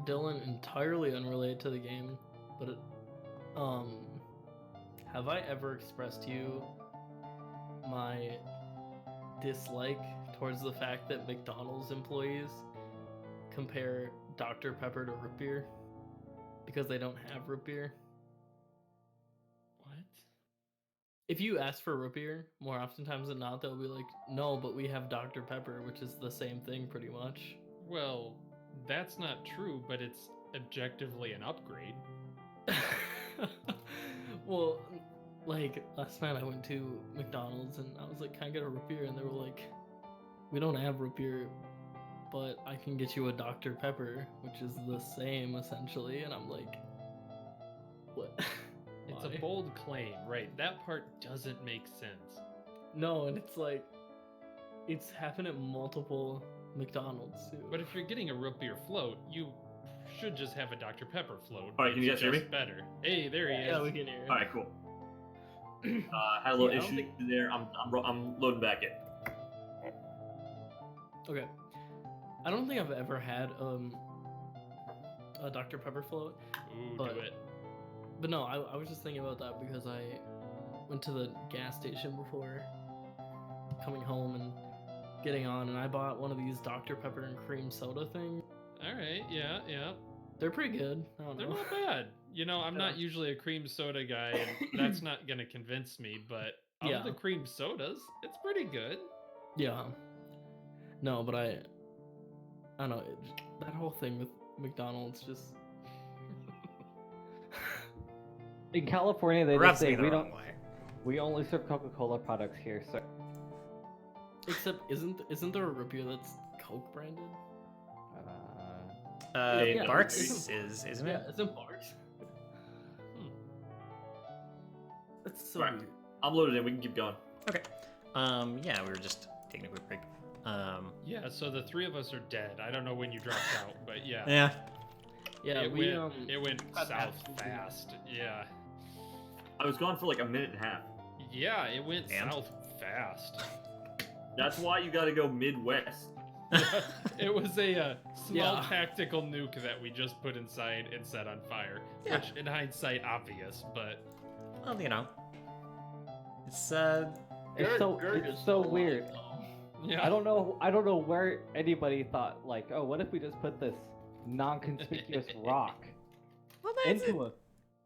Dylan, entirely unrelated to the game, but have I ever expressed to you my dislike towards the fact that McDonald's employees compare Dr. Pepper to root beer because they don't have root beer? What? If you ask for root beer, more oftentimes than not, they'll be like, no, but we have Dr. Pepper, which is the same thing pretty much. Well, that's not true, but it's objectively an upgrade. Well, like last night I went to McDonald's and I was like, can I get a root beer? And they were like, we don't have root beer, but I can get you a Dr. Pepper, which is the same essentially. And I'm like, what? It's a Why? bold claim, right? That part doesn't make sense. No, and it's like, it's happened at multiple McDonald's too. But if you're getting a root beer float, you should just have a Dr. Pepper float. All right, can you guys hear me? Better. Hey, there he is. Yeah, we can hear. All right, cool. Had a little Yeah, I don't issue think- there. I'm loading back in. Okay. I don't think I've ever had a Dr. Pepper float. Ooh, but- do it. But no, I was just thinking about that because I went to the gas station before coming home and getting on, and I bought one of these Dr. Pepper and cream soda things. All right, yeah. They're pretty good. I don't They're know. not bad. You know, I'm not Yeah. usually a cream soda guy, and that's not gonna convince me. But of Yeah. the cream sodas, it's pretty good. Yeah. No, but I don't know. That whole thing with McDonald's just. In California, they Rubs just say me the we wrong don't. way. We only serve Coca-Cola products here, so Except isn't there a root beer that's Coke branded? Yeah, Barks isn't- is, isn't Yeah, it? isn't Barks? That's so Right. weird. I'm loaded in. We can keep going. Okay. Yeah, we were just taking a quick break. Yeah, so the three of us are dead. I don't know when you dropped out, but yeah. Yeah. Yeah, it we went, it went got south that. fast. Yeah. I was gone for like a minute and a half. Yeah, it went And? south fast. That's why you got to go Midwest. It was a small Yeah. tactical nuke that we just put inside and set on fire. Yeah. Which, in hindsight, obvious, but Well, you know. It's it's so weird. yeah. I don't know where anybody thought like, oh, what if we just put this non-conspicuous rock well, that's into a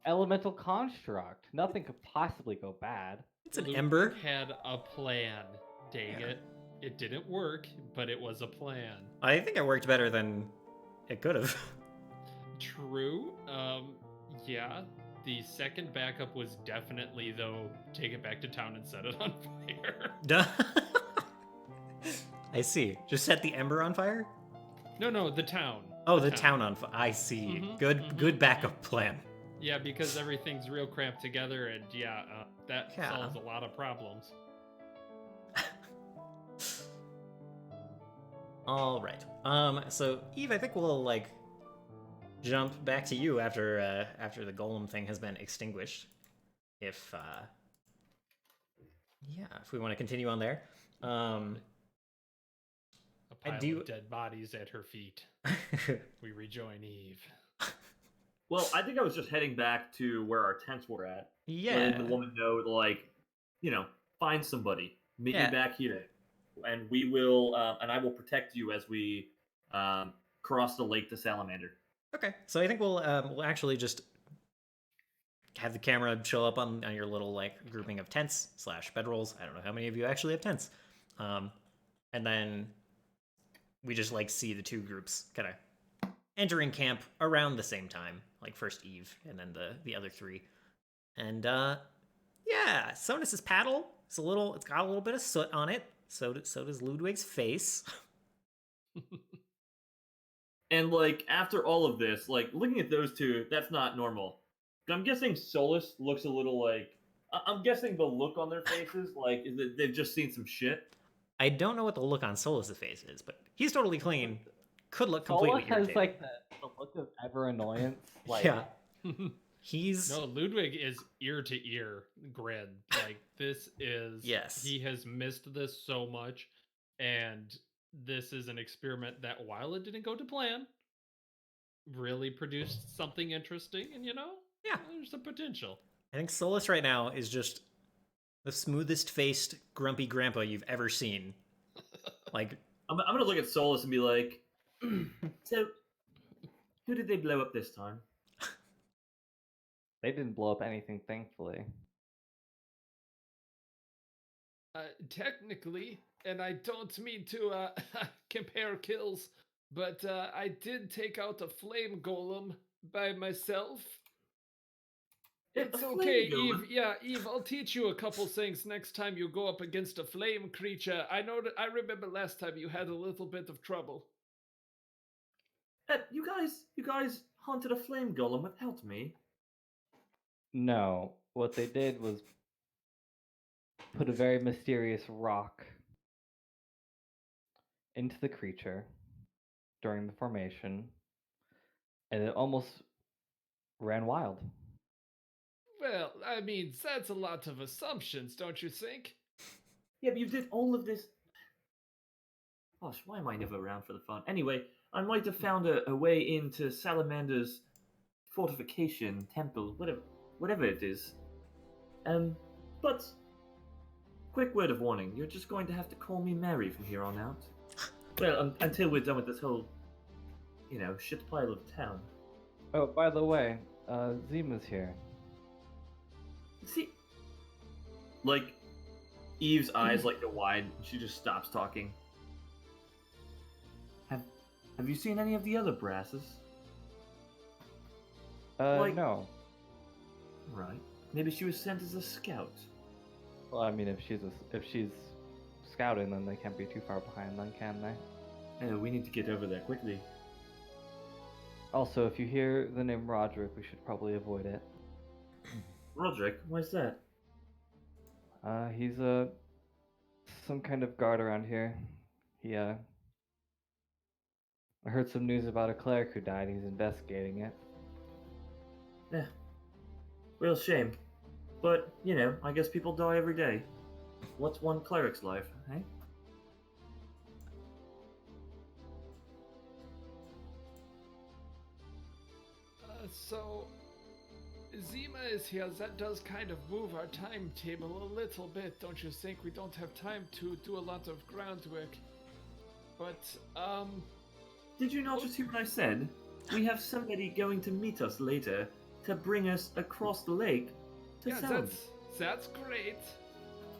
elemental construct? Nothing could possibly go bad. it's an Luke ember. had a plan. Dang Yeah. it. It didn't work, but it was a plan. I think it worked better than it could have. True. Yeah. The second backup was definitely, though, take it back to town and set it on fire. Duh. I see. Just set the ember on fire? No, the town. Oh, the town on fire. I see. Mhm, Good backup plan. Yeah, because everything's real cramped together, and yeah, that Yeah. solves a lot of problems. All right. So Eve, I think we'll like jump back to you after the golem thing has been extinguished. If if we want to continue on there. A I pile do- of dead bodies at her feet. We rejoin Eve. Well, I think I was just heading back to where our tents were at. yeah. Letting the woman know to, like, find somebody. Meet Yeah. me back here. And we will, and I will protect you as we cross the lake to Salamander. Okay. So I think we'll actually just have the camera show up on your little like grouping of tents / bedrolls. I don't know how many of you actually have tents. And then we just like see the two groups kind of entering camp around the same time. Like first Eve and then the other three. And yeah, Sonus's paddle. It's got a little bit of soot on it. So does Ludwig's face. And, like, after all of this, like, looking at those two, that's not normal. But I'm guessing Solus looks a little like... I'm guessing the look on their faces, like, is that they've just seen some shit. I don't know what the look on Solus's face is, but he's totally clean. Could look completely Solus has irritated. like the look of ever annoyance. Like, Yeah. He's No, Ludwig is ear to ear grin. Like, this is. Yes. He has missed this so much, and this is an experiment that, while it didn't go to plan, really produced something interesting, and Yeah. there's some potential. I think Solus right now is just the smoothest faced, grumpy grandpa you've ever seen. Like, I'm gonna look at Solus and be like, so, who did they blow up this time? They didn't blow up anything, thankfully. Technically, and I don't mean to compare kills, but I did take out a flame golem by myself. It's A okay, flame golem? Eve. Yeah, Eve, I'll teach you a couple things next time you go up against a flame creature. I know that I remember last time you had a little bit of trouble. You guys hunted a flame golem without me. No, what they did was put a very mysterious rock into the creature during the formation, and it almost ran wild. Well, I mean, that's a lot of assumptions, don't you think? Yeah, but you did all of this. Gosh, why am I never around for the fun? Anyway, I might have found a way into Salamander's fortification, temple, whatever it is. But quick word of warning: you're just going to have to call me Mary from here on out. Well, until we're done with this whole, shit pile of town. Oh, by the way, Zima's here. See, like, Eve's eyes go wide. And she just stops talking. Have you seen any of the other brasses? No. Right. Maybe she was sent as a scout. Well, I mean, if she's scouting, then they can't be too far behind, then can they? We need to get over there quickly. Also, if you hear the name Roderick, we should probably avoid it. Roderick, why's that? He's some kind of guard around here. I heard some news about a cleric who died. He's investigating it. Yeah. Real shame. But, I guess people die every day. What's one cleric's life, eh? So, Zima is here. That does kind of move our timetable a little bit, don't you think? We don't have time to do a lot of groundwork. But, Did you not just hear what I said? We have somebody going to meet us later to bring us across the lake to yeah, Sound. that's great.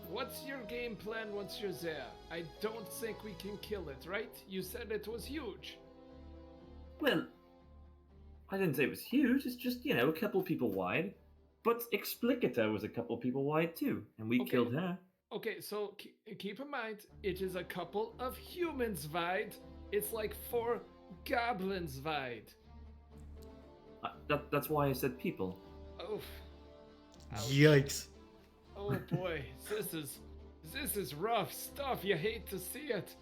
What's your game plan once you're there? I don't think we can kill it, right? You said it was huge. Well, I didn't say it was huge. It's just, a couple people wide. But Explicita was a couple people wide too, and we Okay. killed her. Okay, so keep in mind, it is a couple of humans wide. It's like 4 goblins wide. That's why I said people. Oh. Ouch. yikes. Oh boy, this is rough stuff. You hate to see it.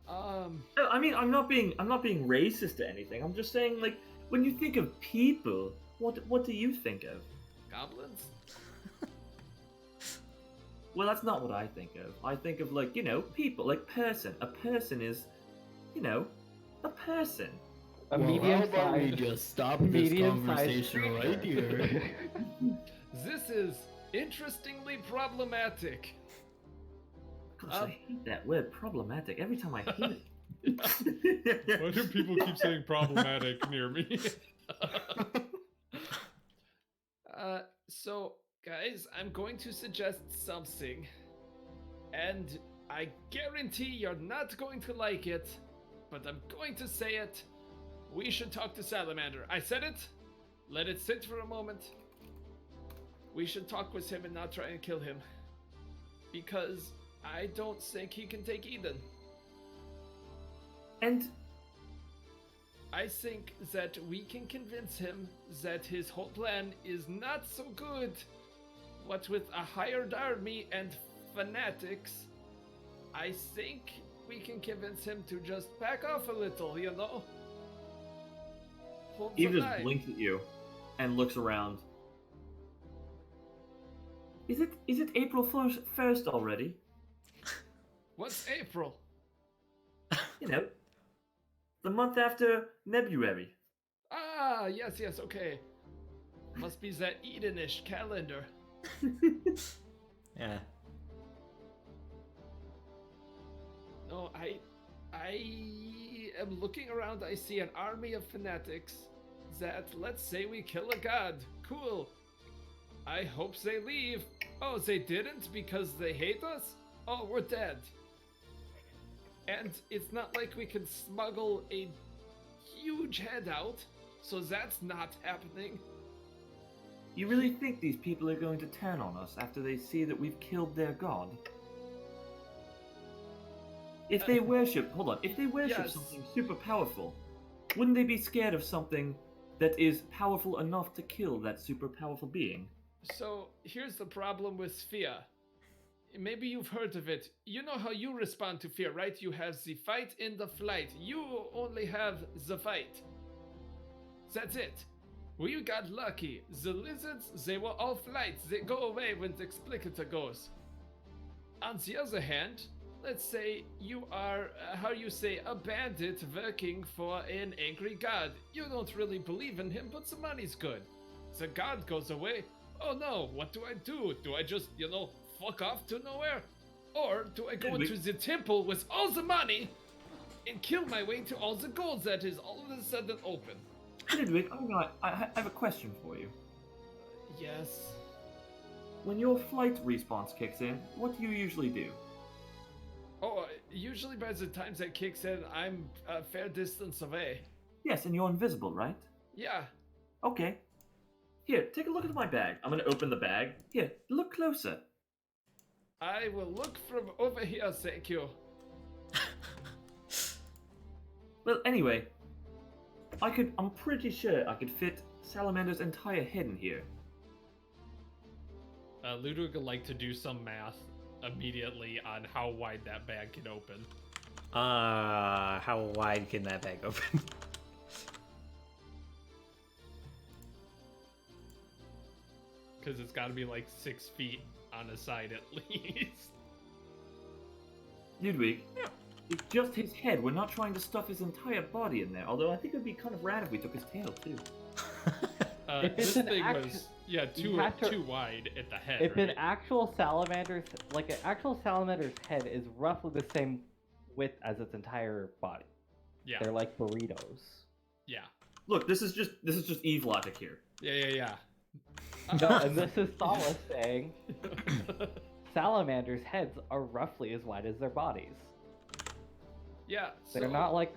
No, I mean, I'm not being racist or anything. I'm just saying, like, when you think of people, what do you think of? Goblins? Well, that's not what I think of. I think of, like, people, like person. A person is, a person. A Well, how about we medium-sized. just stop this medium-sized conversation right creature. here? This is interestingly problematic. Gosh, I hate that word, problematic. Every time I hear it. Why do people keep saying problematic near me? So, guys, I'm going to suggest something. And I guarantee you're not going to like it, but I'm going to say it. We should talk to Salamander. I said it. Let it sit for a moment. We should talk with him and not try and kill him. Because I don't think he can take Eden. And I think that we can convince him that his whole plan is not so good. What with a hired army and fanatics, I think we can convince him to just back off a little, Hold the Eve just line. blinks at you and looks around. Is it April 1st already? What's April? The month after February. Ah, yes, okay. Must be that Edenish calendar. Yeah. No, I am looking around. I see an army of fanatics that, let's say we kill a god. Cool. I hope they leave. Oh, they didn't because they hate us? Oh, we're dead. And it's not like we can smuggle a huge head out, so that's not happening. You really think these people are going to turn on us after they see that we've killed their god? If they worship, hold on, if they worship Yes. something super powerful, wouldn't they be scared of something that is powerful enough to kill that super powerful being? So here's the problem with fear. Maybe you've heard of it. You know how you respond to fear, right? You have the fight and the flight. You only have the fight. That's it. We got lucky. The lizards, they were all flight. They go away when the explicator goes. On the other hand, let's say you are, a bandit working for an angry god. You don't really believe in him, but the money's good. The god goes away. Oh no, what do I do? Do I just, fuck off to nowhere? Or do I go into the temple with all the money and kill my way to all the gold that is all of a sudden open? Ludwig, I have a question for you. Yes. When your flight response kicks in, what do you usually do? Oh, usually by the time that kicks in, I'm a fair distance away. Yes, and you're invisible, right? Yeah. Okay. Here, take a look at my bag. I'm gonna open the bag. Here, look closer. I will look from over here, thank you. Well, anyway, I'm pretty sure I could fit Salamander's entire head in here. Ludwig would like to do some math immediately on how wide that bag can open. How wide can that bag open? Because it's got to be like 6 feet on a side at least. Ludwig, it's just his head. We're not trying to stuff his entire body in there, although I think it would be kind of rad if we took his tail, too. If it's This an thing act- was, you have to- too wide at the head. If right? an actual salamander's head is roughly the same width as its entire body. Yeah, They're like burritos. yeah. Look, this is just Eve logic here. Yeah. No, and this is Solace saying salamanders' heads are roughly as wide as their bodies. Yeah, They're not like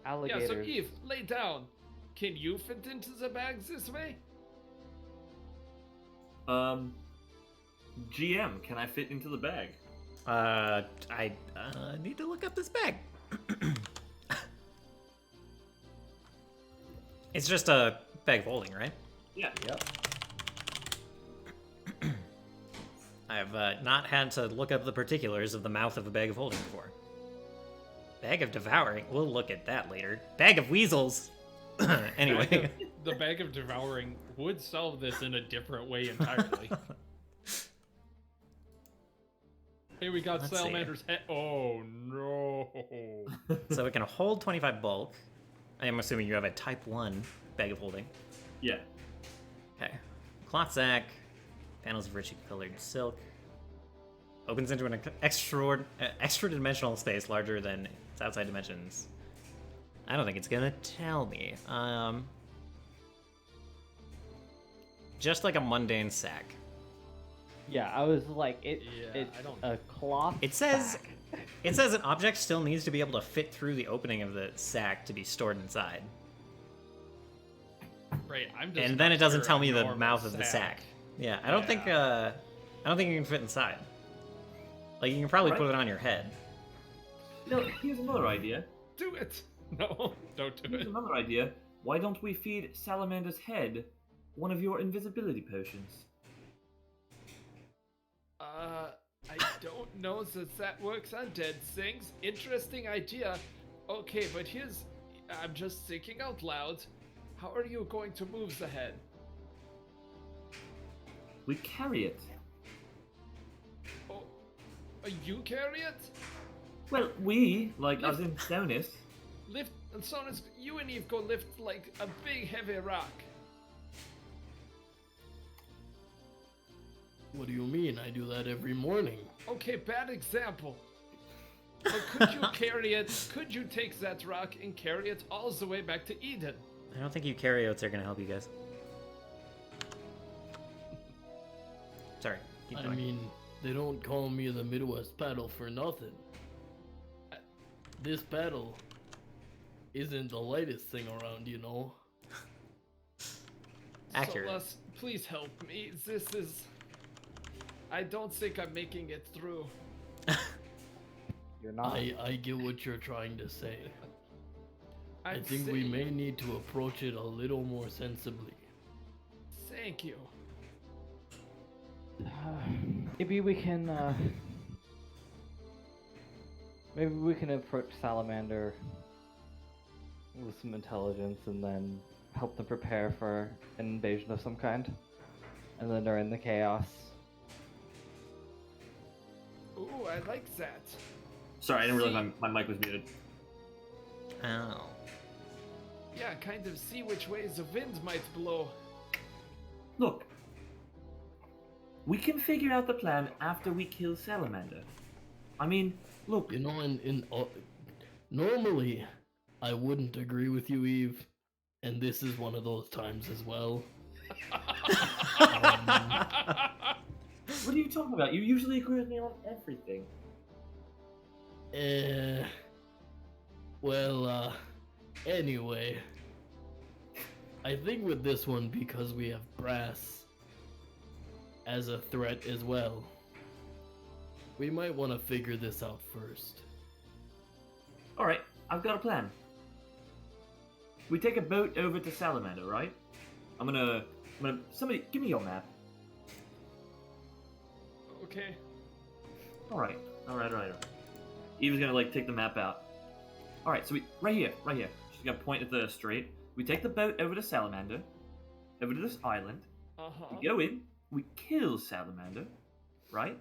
alligators. Yeah, so Eve, lay down. Can you fit into the bags this way? GM, can I fit into the bag? I need to look up this bag. It's just a bag of holding, right? Yeah. Yep. I have not had to look up the particulars of the mouth of a bag of holding before. Bag of devouring. We'll look at that later. Bag of weasels. Anyway. The bag of devouring would solve this in a different way entirely. Hey, we got Let's see. Salamander's head. Oh no! So it can hold 25 bulk. I am assuming you have a type 1 bag of holding. Yeah. Okay. Cloth sack. Panels of richly colored silk. Opens into an extra dimensional space larger than its outside dimensions. I don't think it's gonna tell me. Just like a mundane sack. Yeah, I was like, it's I don't- a cloth. It says sack. it says an object still needs to be able to fit through the opening of the sack to be stored inside. Right, I'm just. And then not it doesn't sure tell a me the normal mouth of the sack. Yeah, I don't think you can fit inside. Like you can probably put Right. it on your head. No, here's another idea. Do it. No, don't do Here's it. another idea. Why don't we feed Salamander's head one of your invisibility potions? I don't know that works on dead things. Interesting idea. Okay, but I'm just thinking out loud. How are you going to move the head? We carry it. Oh, you carry it? Well, we, like as in Stonis. Lift And so as you and Eve go lift like a big heavy rock. What do you mean? I do that every morning. Okay, bad example. But could you carry it? Could you take that rock and carry it all the way back to Eden? I don't think eukaryotes are gonna help you guys. Sorry, keep I going. mean, they don't call me the Midwest paddle for nothing. This paddle isn't the lightest thing around, you know. Accurate. So, Les, please help me. This is... I don't think I'm making it through. You're not. I get what you're trying to say. I I'm think we saying- may need to approach it a little more sensibly. Thank you. Maybe we can. Maybe we can approach Salamander with some intelligence, and then help them prepare for an invasion of some kind. And then during the chaos. Ooh, I like that. Sorry, I didn't realize my mic was muted. Oh. Yeah, kind of see which way the wind might blow. Look, we can figure out the plan after we kill Salamander. I mean, look, You know, normally I wouldn't agree with you, Eve, and this is one of those times as well. what are you talking about? You usually agree with me on everything. Anyway, I think with this one, because we have Brass as a threat as well, we might want to figure this out first. Alright, I've got a plan. We take a boat over to Salamander, right? I'm gonna, somebody, give me your map. Okay. Alright. Eva's gonna, like, take the map out. Alright, so right here. She's gonna point at the strait. We take the boat over to Salamander, over to this island. Uh-huh. We go in, we kill Salamander, right?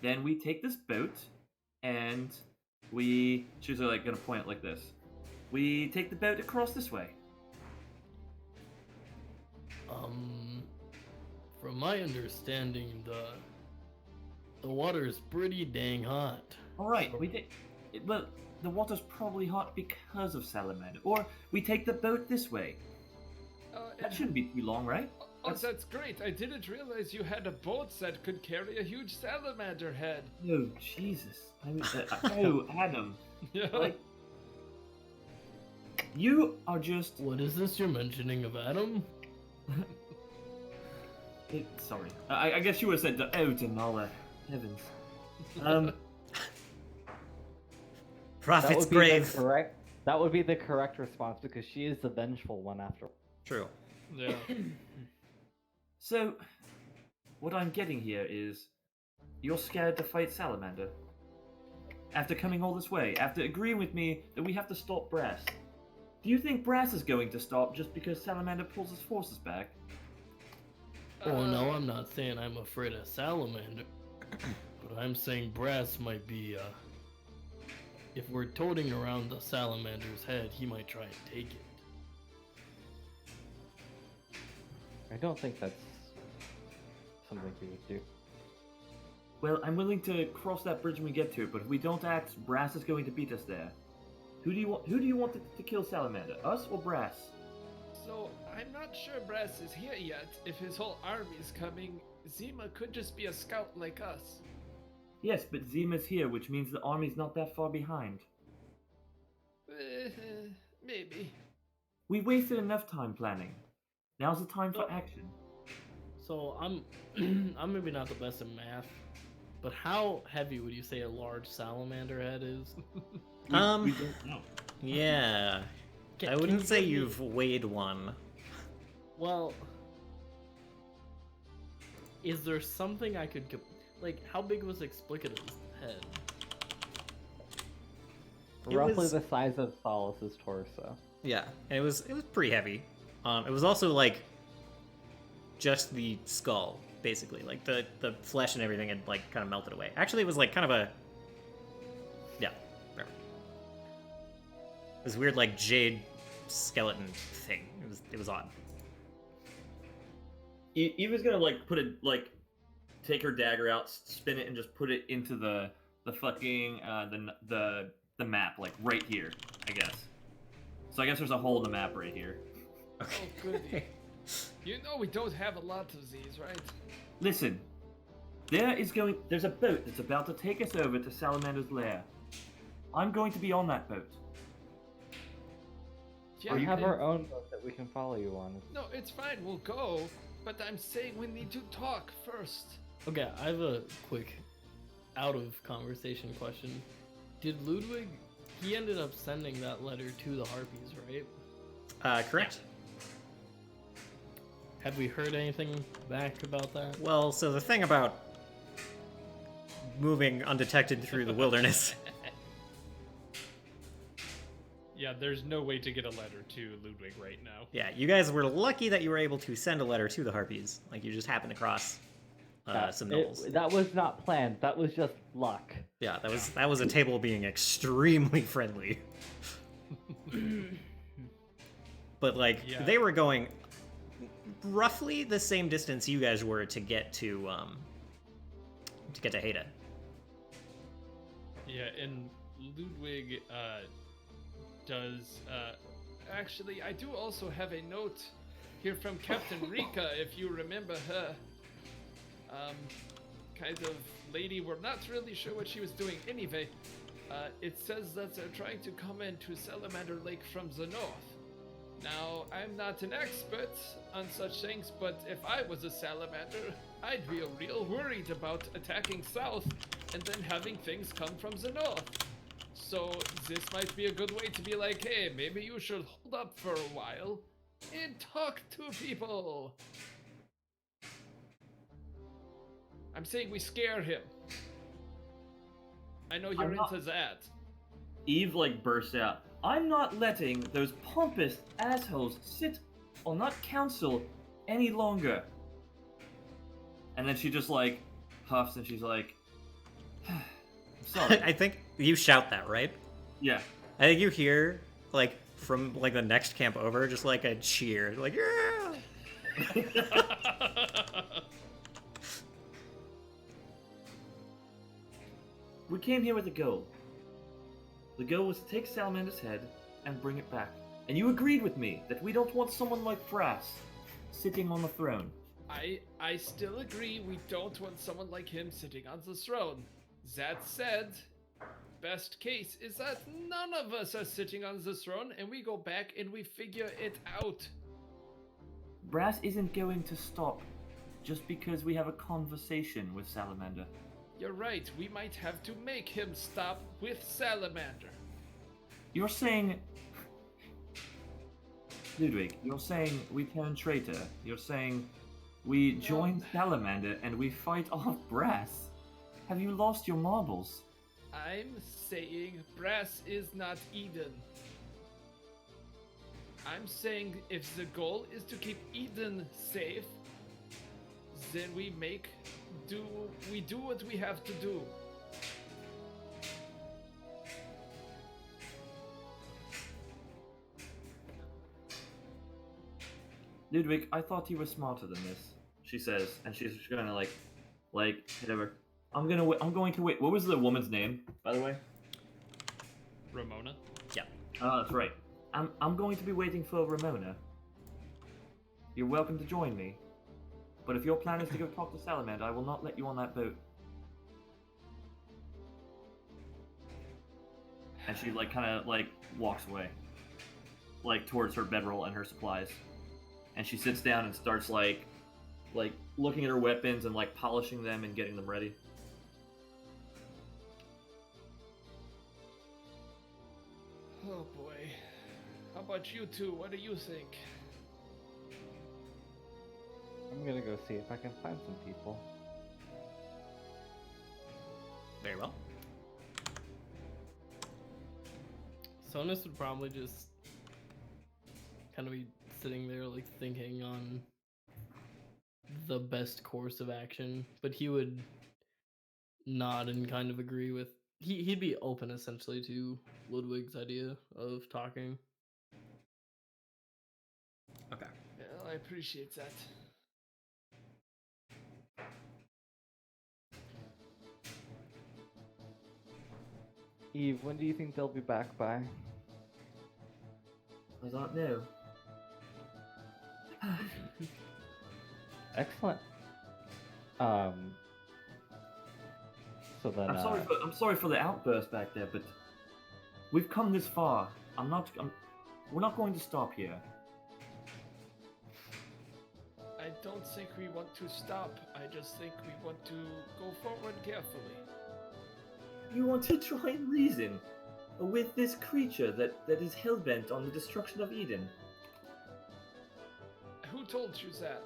Then we take this boat, and she's like gonna point it like this. We take the boat across this way. From my understanding, the water is pretty dang hot. Alright, well, the water's probably hot because of Salamander. Or we take the boat this way. That shouldn't be too long, right? Oh, that's great. I didn't realize you had a boat that could carry a huge salamander head. No, Jesus. No, Adam. Like, you are just... What is this you're mentioning of Adam? Sorry. I guess you would have said, oh, Denala. Heavens. Prophet's That would be the brave. correct. That would be the correct response because she is the vengeful one after. True. Yeah. So, what I'm getting here is, you're scared to fight Salamander. After coming all this way, after agreeing with me that we have to stop Brass. Do you think Brass is going to stop just because Salamander pulls his forces back? Oh no, I'm not saying I'm afraid of Salamander, but I'm saying Brass might be, if we're toting around the Salamander's head, he might try and take it. I don't think that's something he would do. Well, I'm willing to cross that bridge when we get to it, but if we don't act, Brass is going to beat us there. Who do you want to kill Salamander? Us or Brass? So, I'm not sure Brass is here yet. If his whole army's coming, Zima could just be a scout like us. Yes, but Zima's here, which means the army's not that far behind. Maybe. We wasted enough time planning. Now's the time for action. So I'm maybe not the best at math, but how heavy would you say a large salamander head is? We don't know. Yeah. I Can wouldn't you say give me- you've weighed one. Well, is there something I could like? How big was Explicative's head? It Roughly was- the size of Solace's torso. Yeah, and it was pretty heavy. It was also like just the skull, basically. Like the flesh and everything had like kind of melted away. Actually, it was like kind of a this weird like jade skeleton thing. It was odd. Eva's gonna like put it like take her dagger out, spin it, and just put it into the fucking the map like right here, I guess. So I guess there's a hole in the map right here. Oh, goody. You know we don't have a lot of these, right? Listen, there's a boat that's about to take us over to Salamander's lair. I'm going to be on that boat. Yeah, We have and- our own boat that we can follow you on. No, it's fine. We'll go. But I'm saying we need to talk first. Okay, I have a quick out of conversation question. Did Ludwig, he ended up sending that letter to the Harpies, right? Correct. Have we heard anything back about that? Well, so the thing about moving undetected through the wilderness. Yeah, there's no way to get a letter to Ludwig right now. Yeah, you guys were lucky that you were able to send a letter to the Harpies. Like, you just happened across some gnolls. That was not planned. That was just luck. Yeah, that was a table being extremely friendly. But, like, Yeah. they were going roughly the same distance you guys were to get to Haida. Yeah, and Ludwig does. Actually, I do also have a note here from Captain Rika, if you remember her. Kind of lady, we're not really sure what she was doing anyway. It says that they're trying to come into Salamander Lake from the north. Now, I'm not an expert on such things, but if I was a salamander, I'd be real worried about attacking south and then having things come from the north. So this might be a good way to be like, hey, maybe you should hold up for a while and talk to people. I'm saying we scare him. I know you're I'm not- into that. Eve like bursts out. I'm not letting those pompous assholes sit on that council any longer. And then she just like huffs and she's like, I'm sorry. I think you shout that, right? Yeah. I think you hear, like, from, like, the next camp over, just, like, a cheer. Like, yeah! We came here with a goal. The goal was to take Salamander's head and bring it back. And you agreed with me that we don't want someone like Brass sitting on the throne. I still agree we don't want someone like him sitting on the throne. That said, best case is that none of us are sitting on the throne and we go back and we figure it out. Brass isn't going to stop just because we have a conversation with Salamander. You're right, we might have to make him stop with Salamander. You're saying... Ludwig, you're saying we turn traitor. You're saying we join Salamander and we fight off Brass. Have you lost your marbles? I'm saying Brass is not Eden. I'm saying if the goal is to keep Eden safe, then we do what we have to do. Ludwig, I thought you were smarter than this, she says, and she's just gonna like whatever. I'm going to wait. What was the woman's name, by the way? Ramona? Yeah. Oh, that's right. I'm going to be waiting for Ramona. You're welcome to join me. But if your plan is to go talk to Salamander, I will not let you on that boat. And she like kind of like walks away, like towards her bedroll and her supplies. And she sits down and starts like looking at her weapons and like polishing them and getting them ready. Oh boy. How about you two? What do you think? I'm gonna go see if I can find some people. Very well. Sonus would probably just kind of be sitting there, like, thinking on the best course of action, but he would nod and kind of agree with he'd be open essentially to Ludwig's idea of talking. Okay. Well, I appreciate that. Eve, when do you think they'll be back by? I don't know. Excellent. So then, I'm sorry for the outburst back there, but we've come this far. We're not going to stop here. I don't think we want to stop. I just think we want to go forward carefully. You want to try and reason with this creature that is hellbent on the destruction of Eden? Who told you that?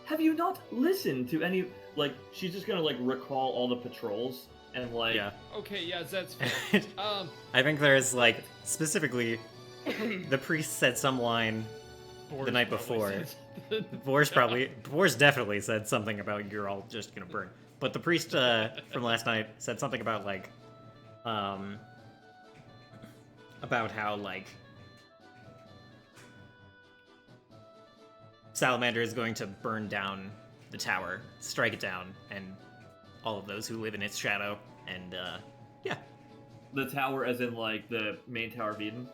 Have you not listened to any, like, she's just gonna, like, recall all the patrols and, like... Yeah. Okay, yeah, that's fair. I think there's like specifically the priest said some line the night before. Boris definitely said something about you're all just gonna burn. But the priest from last night said something about like about how like Salamander is going to burn down the tower, strike it down, and all of those who live in its shadow. And yeah, The tower as in, like, the main Tower of Eden?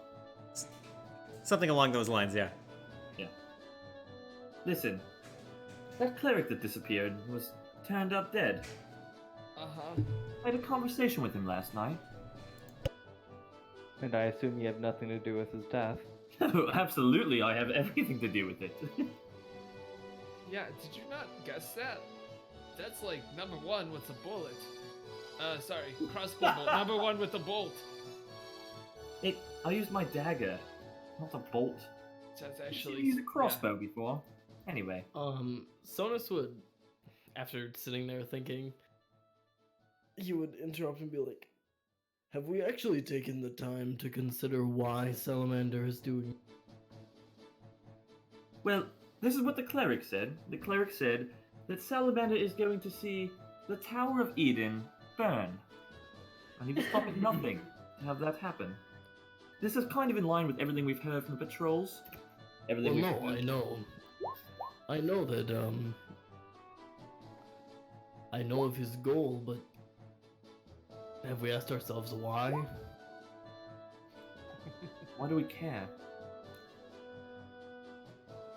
something along those lines. Yeah. Yeah. Listen, that cleric that disappeared was turned up dead. Uh-huh. I had a conversation with him last night. and I assume you have nothing to do with his death. Absolutely, I have everything to do with it. Yeah, did you not guess that? That's like number one with the bullet. Sorry, crossbow bolt. Number one with the bolt. I used my dagger, not a bolt. That's I've actually used a crossbow before. Anyway. Sonus would, after sitting there thinking, he would interrupt and be like, "Have we actually taken the time to consider why Salamander is doing?" Well, this is what the cleric said. The cleric said that Salamander is going to see the Tower of Eden burn. And he will stop at nothing to have that happen. This is kind of in line with everything we've heard from the patrols. Everything Well, we've no, heard. I know that, I know of his goal, but have we asked ourselves why? Why do we care?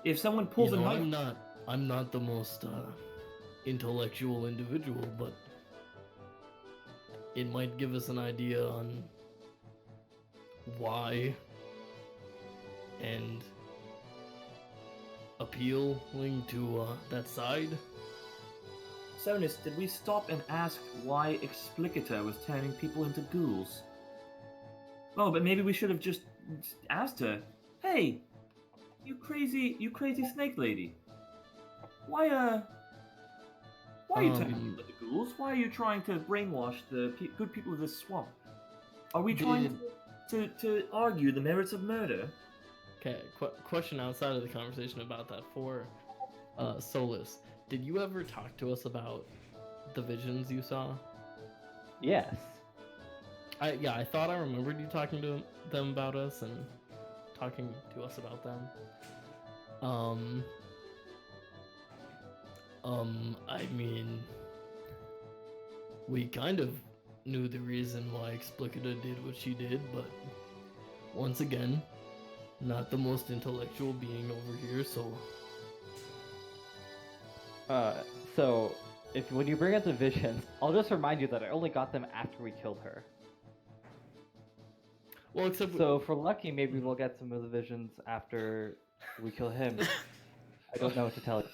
If someone pulls You know, a knife... I'm not the most, intellectual individual, but it might give us an idea on why and appealing to that side. Sonus, did we stop and ask why Explicator was turning people into ghouls? Oh, but maybe we should have just asked her, "Hey, you crazy snake lady. Why are you turning people into ghouls? Why are you trying to brainwash the good people of this swamp? Are we trying to argue the merits of murder?" Okay, question outside of the conversation about that for Solus. Did you ever talk to us about the visions you saw? Yes. I thought I remembered you talking to them about us and talking to us about them. I mean, we kind of knew the reason why Explicita did what she did, but once again, not the most intellectual being over here, so... So, when you bring up the visions, I'll just remind you that I only got them after we killed her. Well, except... So, if we're lucky, maybe we'll get some of the visions after we kill him. I don't know what to tell you.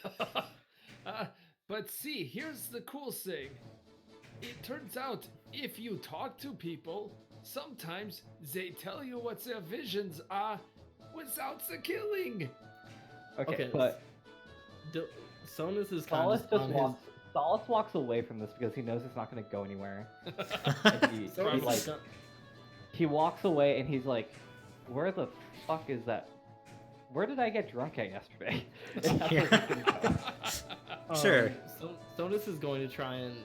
But see, here's the cool thing. It turns out, if you talk to people, sometimes they tell you what their visions are without the killing. Okay, but Sonus is kind Solace of just on walks. Solace walks away from this because he knows it's not going to go anywhere. his... He walks away and he's like, "Where the fuck is that? Where did I get drunk at yesterday?" And that's where he's gonna go. Sure. Sonus is going to try and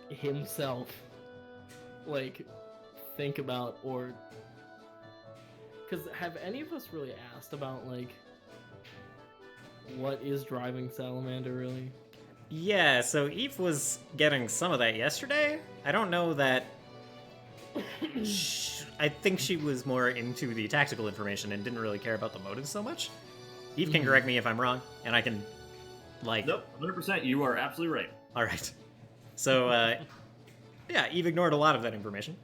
himself, like, think about or. Because have any of us really asked about, like, what is driving Salamander, really? Yeah, so Eve was getting some of that yesterday. I don't know that. I think she was more into the tactical information and didn't really care about the motives so much. Eve can correct me if I'm wrong, and I can, like. Nope, 100%. You are absolutely right. All right. So, yeah, Eve ignored a lot of that information.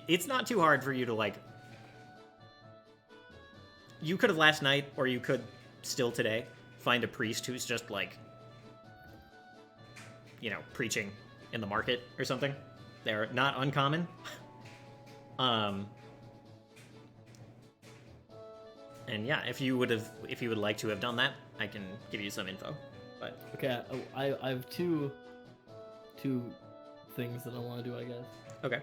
It's not too hard for you to, like. You could have last night, or you could still today find a priest who's just like, you know, preaching in the market or something. They're not uncommon. And yeah, if you would like to have done that, I can give you some info. But Okay, I have two things that I want to do, I guess. okay.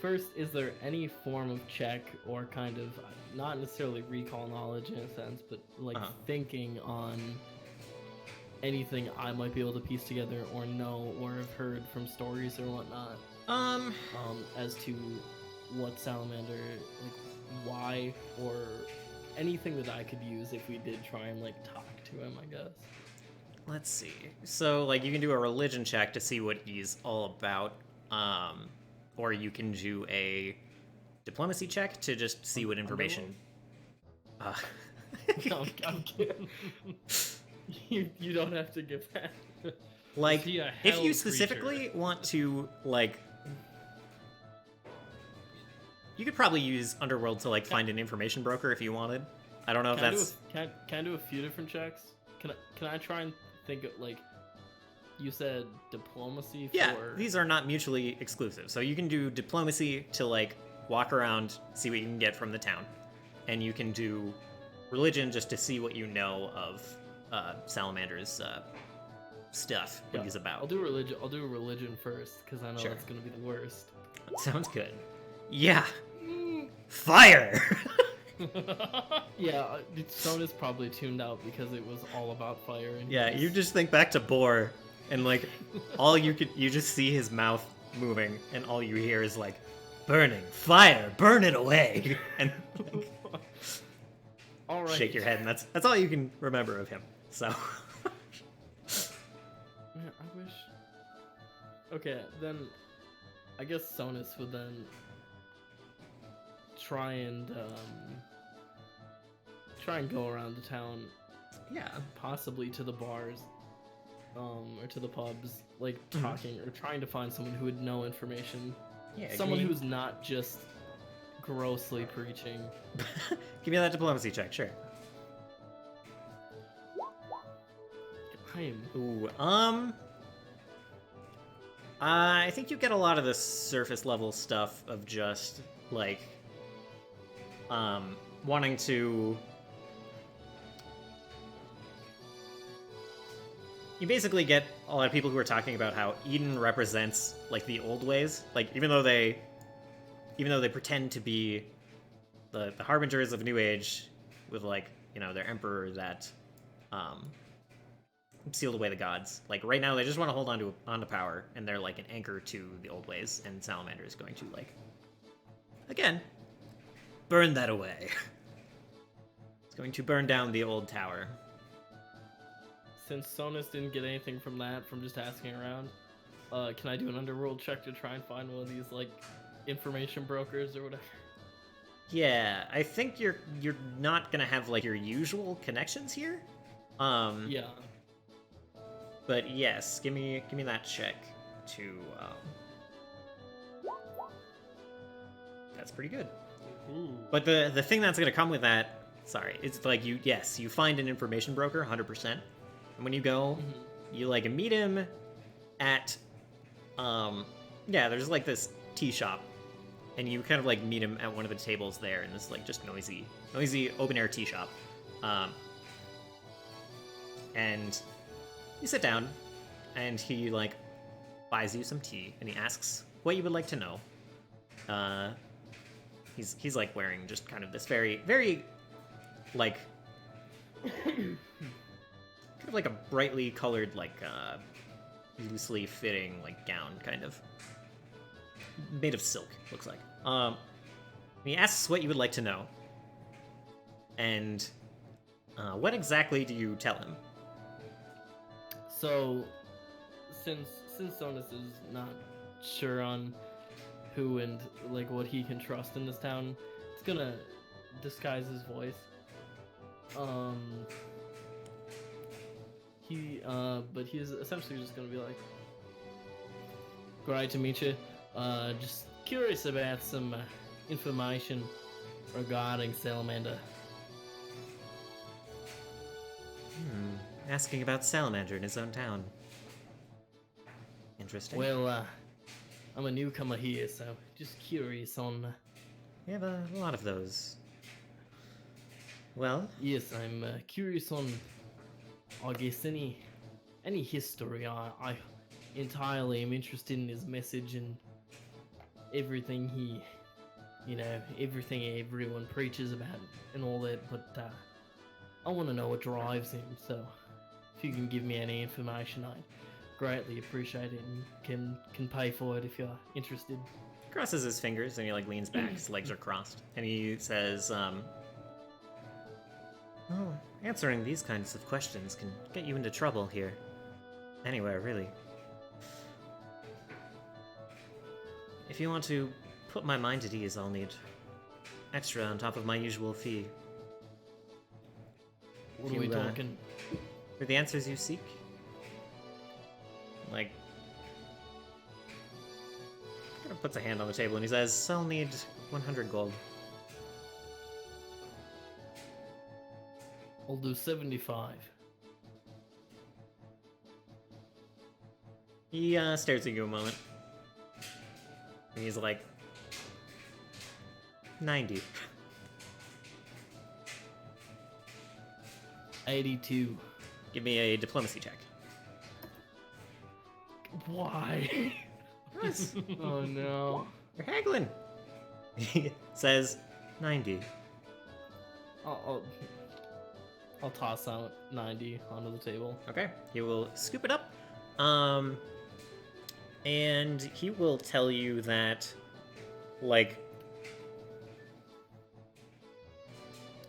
First, is there any form of check or kind of not necessarily recall knowledge in a sense, but like thinking on anything I might be able to piece together or know or have heard from stories or whatnot? As to what Salamander, like, why, or anything that I could use if we did try and like talk to him, I guess. Let's see. So, like, you can do a religion check to see what he's all about. Or you can do a diplomacy check to just see what information. No, I'm kidding. You don't have to give that. Like, Is he a if hell you specifically creature? want to, like, you could probably use Underworld to like find an information broker if you wanted. I don't know if that's. Can I do a few different checks? Can I try and think of, like, you said diplomacy for... Yeah, these are not mutually exclusive. So you can do diplomacy to like walk around, see what you can get from the town, and you can do religion just to see what you know of Salamander's stuff, what he's about. I'll do religion first because I know Sure. that's gonna be the worst. Sounds good. Yeah. Fire. Yeah, Sonus probably tuned out because it was all about fire. And Yeah, you just think back to Boar, and like you just see his mouth moving, and all you hear is like, burning fire, burn it away, and like, all right. shake your head, and that's all you can remember of him. So, Man, I wish. Okay, then I guess Sonus would then try and go around the town, yeah, possibly to the bars, or to the pubs, like Mhm. talking or trying to find someone who would know information, yeah. someone who's not just grossly preaching. Give me that diplomacy check, sure. Ooh, I think you get a lot of the surface level stuff of just like, wanting to. You basically get a lot of people who are talking about how Eden represents like the old ways, like even though they pretend to be the harbingers of New Age with, like, you know, their emperor that sealed away the gods. Like right now they just want to hold on to power, and they're like an anchor to the old ways, and Salamander is going to, like, again, burn that away. It's going to burn down the old tower. Since Sonus didn't get anything from that, from just asking around, can I do an underworld check to try and find one of these, like, information brokers or whatever? Yeah, I think you're not gonna have like your usual connections here. Yeah. But yes, give me that check to. That's pretty good. Ooh. But the thing that's gonna come with that, sorry, it's like you find an information broker 100%, and when you go, you like meet him at, there's like this tea shop, and you kind of like meet him at one of the tables there in this like just noisy open air tea shop, and you sit down, and he like buys you some tea, and he asks what you would like to know. He's like wearing just kind of this very, very, like, kind of like a brightly colored, like loosely fitting like gown, kind of made of silk. Looks like. He asks what you would like to know, and what exactly do you tell him? So, since Sonus is not sure on who and like what he can trust in this town, it's gonna disguise his voice. But he's essentially just gonna be like, "Great to meet you. Just curious about some information regarding Salamander." Asking about Salamander in his own town. Interesting. Well, I'm a newcomer here, so just curious on. We have a lot of those. Well, Yes, I'm curious on. I guess any history. I entirely am interested in his message and everything everything everyone preaches about and all that. But I want to know what drives him. So if you can give me any information, I'd greatly appreciate it and can pay for it if you're interested. crosses his fingers and he like leans back. His legs are crossed, and he says, "Well, answering these kinds of questions can get you into trouble here. Anywhere, really. If you want to put my mind at ease, I'll need extra on top of my usual fee. What are we talking? For the answers you seek? Like, kind of puts a hand on the table and he says, I'll need 100 gold. I'll do 75. He stares at you a moment. And he's like, 90. 82. Give me a diplomacy check. Why? Oh no. You're haggling. He says 90. I'll toss out 90 onto the table. Okay. He will scoop it up. And he will tell you that, like,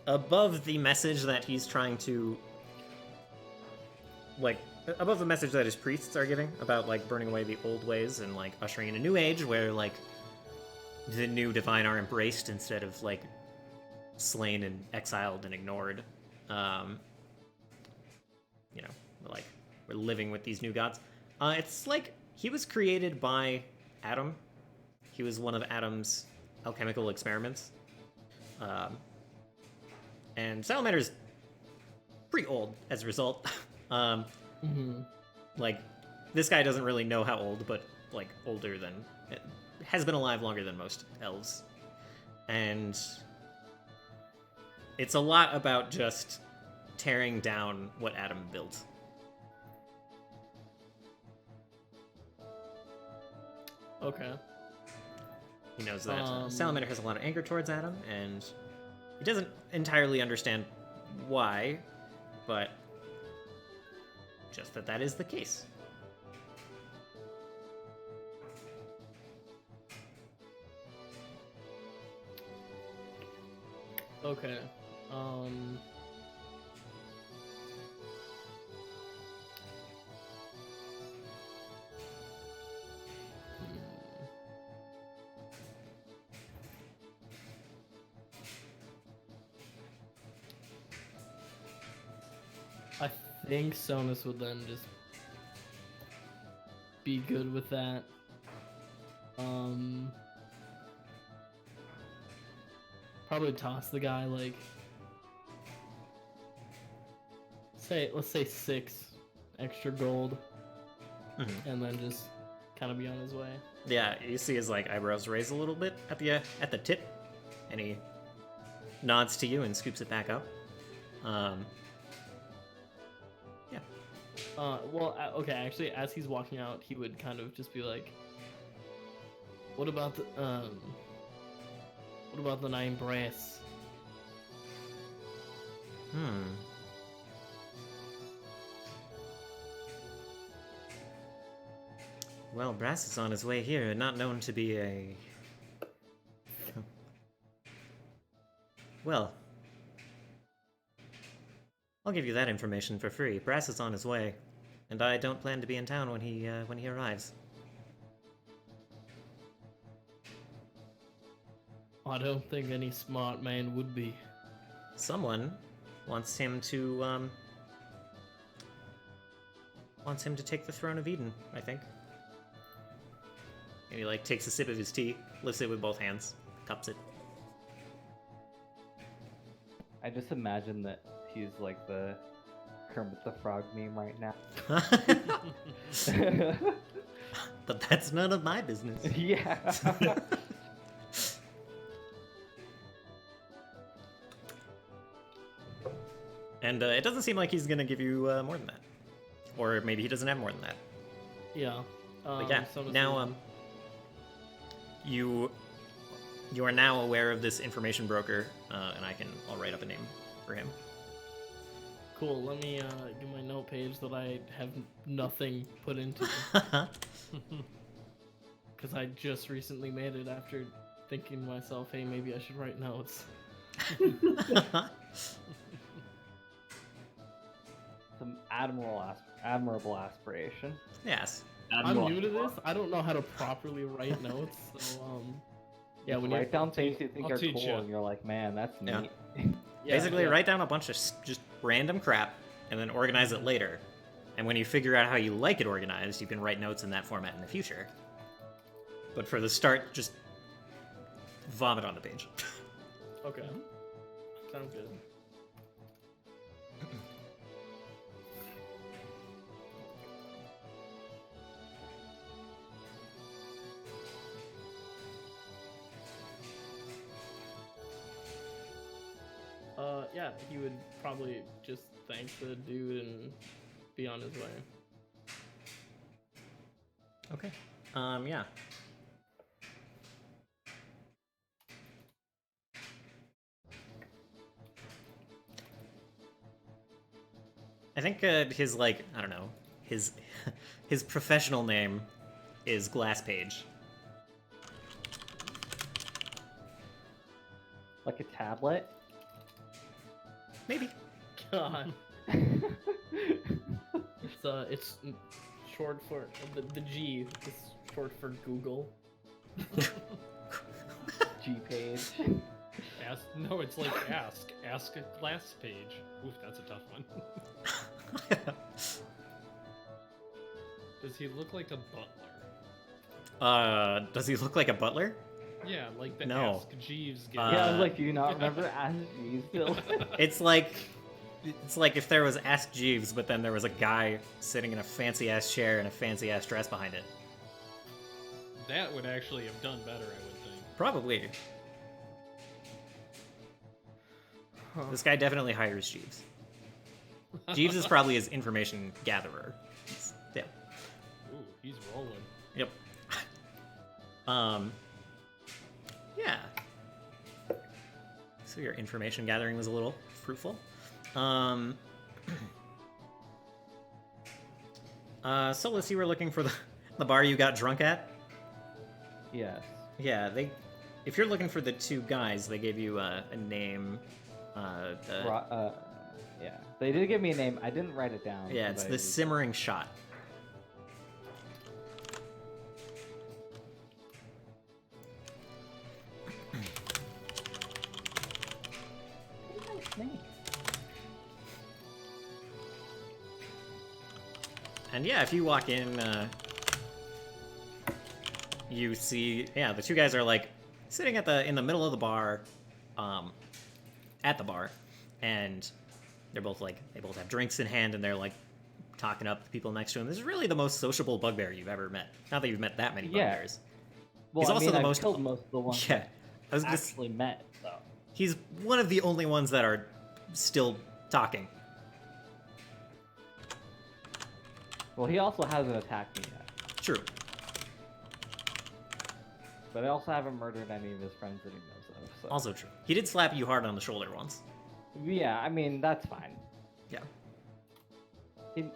above the message that he's trying to, like, above the message that his priests are giving about, like, burning away the old ways and, like, ushering in a new age where, like, the new divine are embraced instead of, like, slain and exiled and ignored. You know, like, we're living with these new gods. It's like he was created by Adam. He was one of Adam's alchemical experiments. And Salamander's pretty old as a result. Like, this guy doesn't really know how old, but, like, older than... has been alive longer than most elves. And it's a lot about just tearing down what Adam built. Okay. He knows that Salamander has a lot of anger towards Adam, and he doesn't entirely understand why, but just that is the case. Okay. I think Sonus would then just be good with that. Probably toss the guy like, let's say 6 extra gold, and then just kind of be on his way. Yeah, you see his like eyebrows raise a little bit at the tip, and he nods to you and scoops it back up. Yeah. Well, okay. Actually, as he's walking out, he would kind of just be like, "What about the name Brass?" Well, Brass is on his way here, not known to be a... Well... I'll give you that information for free. Brass is on his way, and I don't plan to be in town when he arrives. I don't think any smart man would be. Someone wants him to take the throne of Eden, I think. And he like takes a sip of his tea, lifts it with both hands, cups it. I just imagine that he's like the Kermit the Frog meme right now. But that's none of my business. Yeah. And it doesn't seem like he's gonna give you more than that, or maybe he doesn't have more than that. Yeah. But yeah, so does now he. you are now aware of this information broker, and I'll write up a name for him. Cool. Let me get my note page that I have nothing put into. Because I just recently made it after thinking to myself, hey, maybe I should write notes. Some admirable aspiration. Yes. I'm new to this. I don't know how to properly write notes, so yeah. When you Write down things you think I'll are teach cool, you. and you're like, man, that's Yeah. neat. Yeah, Basically, yeah. write down a bunch of just random crap, and then organize it later. And when you figure out how you like it organized, you can write notes in that format in the future. But for the start, just vomit on the page. Okay. Sounds good. Yeah, he would probably just thank the dude and be on his way. Okay. Yeah. I think his I don't know, his his professional name is Glasspage. Like a tablet. Maybe. God. It's short for the G. It's short for Google. G page. No, it's like ask a glass page. Oof, that's a tough one. Does he look like a butler? Does he look like a butler? Yeah, like the No. Ask Jeeves game. Yeah, I was like, do you not remember Ask Jeeves still? It's like if there was Ask Jeeves, but then there was a guy sitting in a fancy ass chair and a fancy ass dress behind it. That would actually have done better, I would think. Probably. Huh. This guy definitely hires Jeeves. Jeeves is probably his information gatherer. Yeah. Ooh, he's rolling. Yep. Yeah. So your information gathering was a little fruitful. Solus, you were looking for the bar you got drunk at? Yes. Yeah, if you're looking for the two guys, they gave you a name. Yeah. They did give me a name. I didn't write it down. Yeah, it's the Simmering Shot. name. And yeah, if you walk in, you see, the two guys are like sitting in the middle of the bar, at the bar, and they both have drinks in hand, and they're like talking up the people next to him. This is really the most sociable bugbear you've ever met. Not that you've met that many Yeah. bugbears. Well, He's also the I've most- killed most of the ones Yeah, I was I gonna actually met. So he's one of the only ones that are still talking. well, he also hasn't attacked me yet. True. But I also haven't murdered any of his friends that he knows of. So. Also true. He did slap you hard on the shoulder once. Yeah, I mean that's fine. Yeah.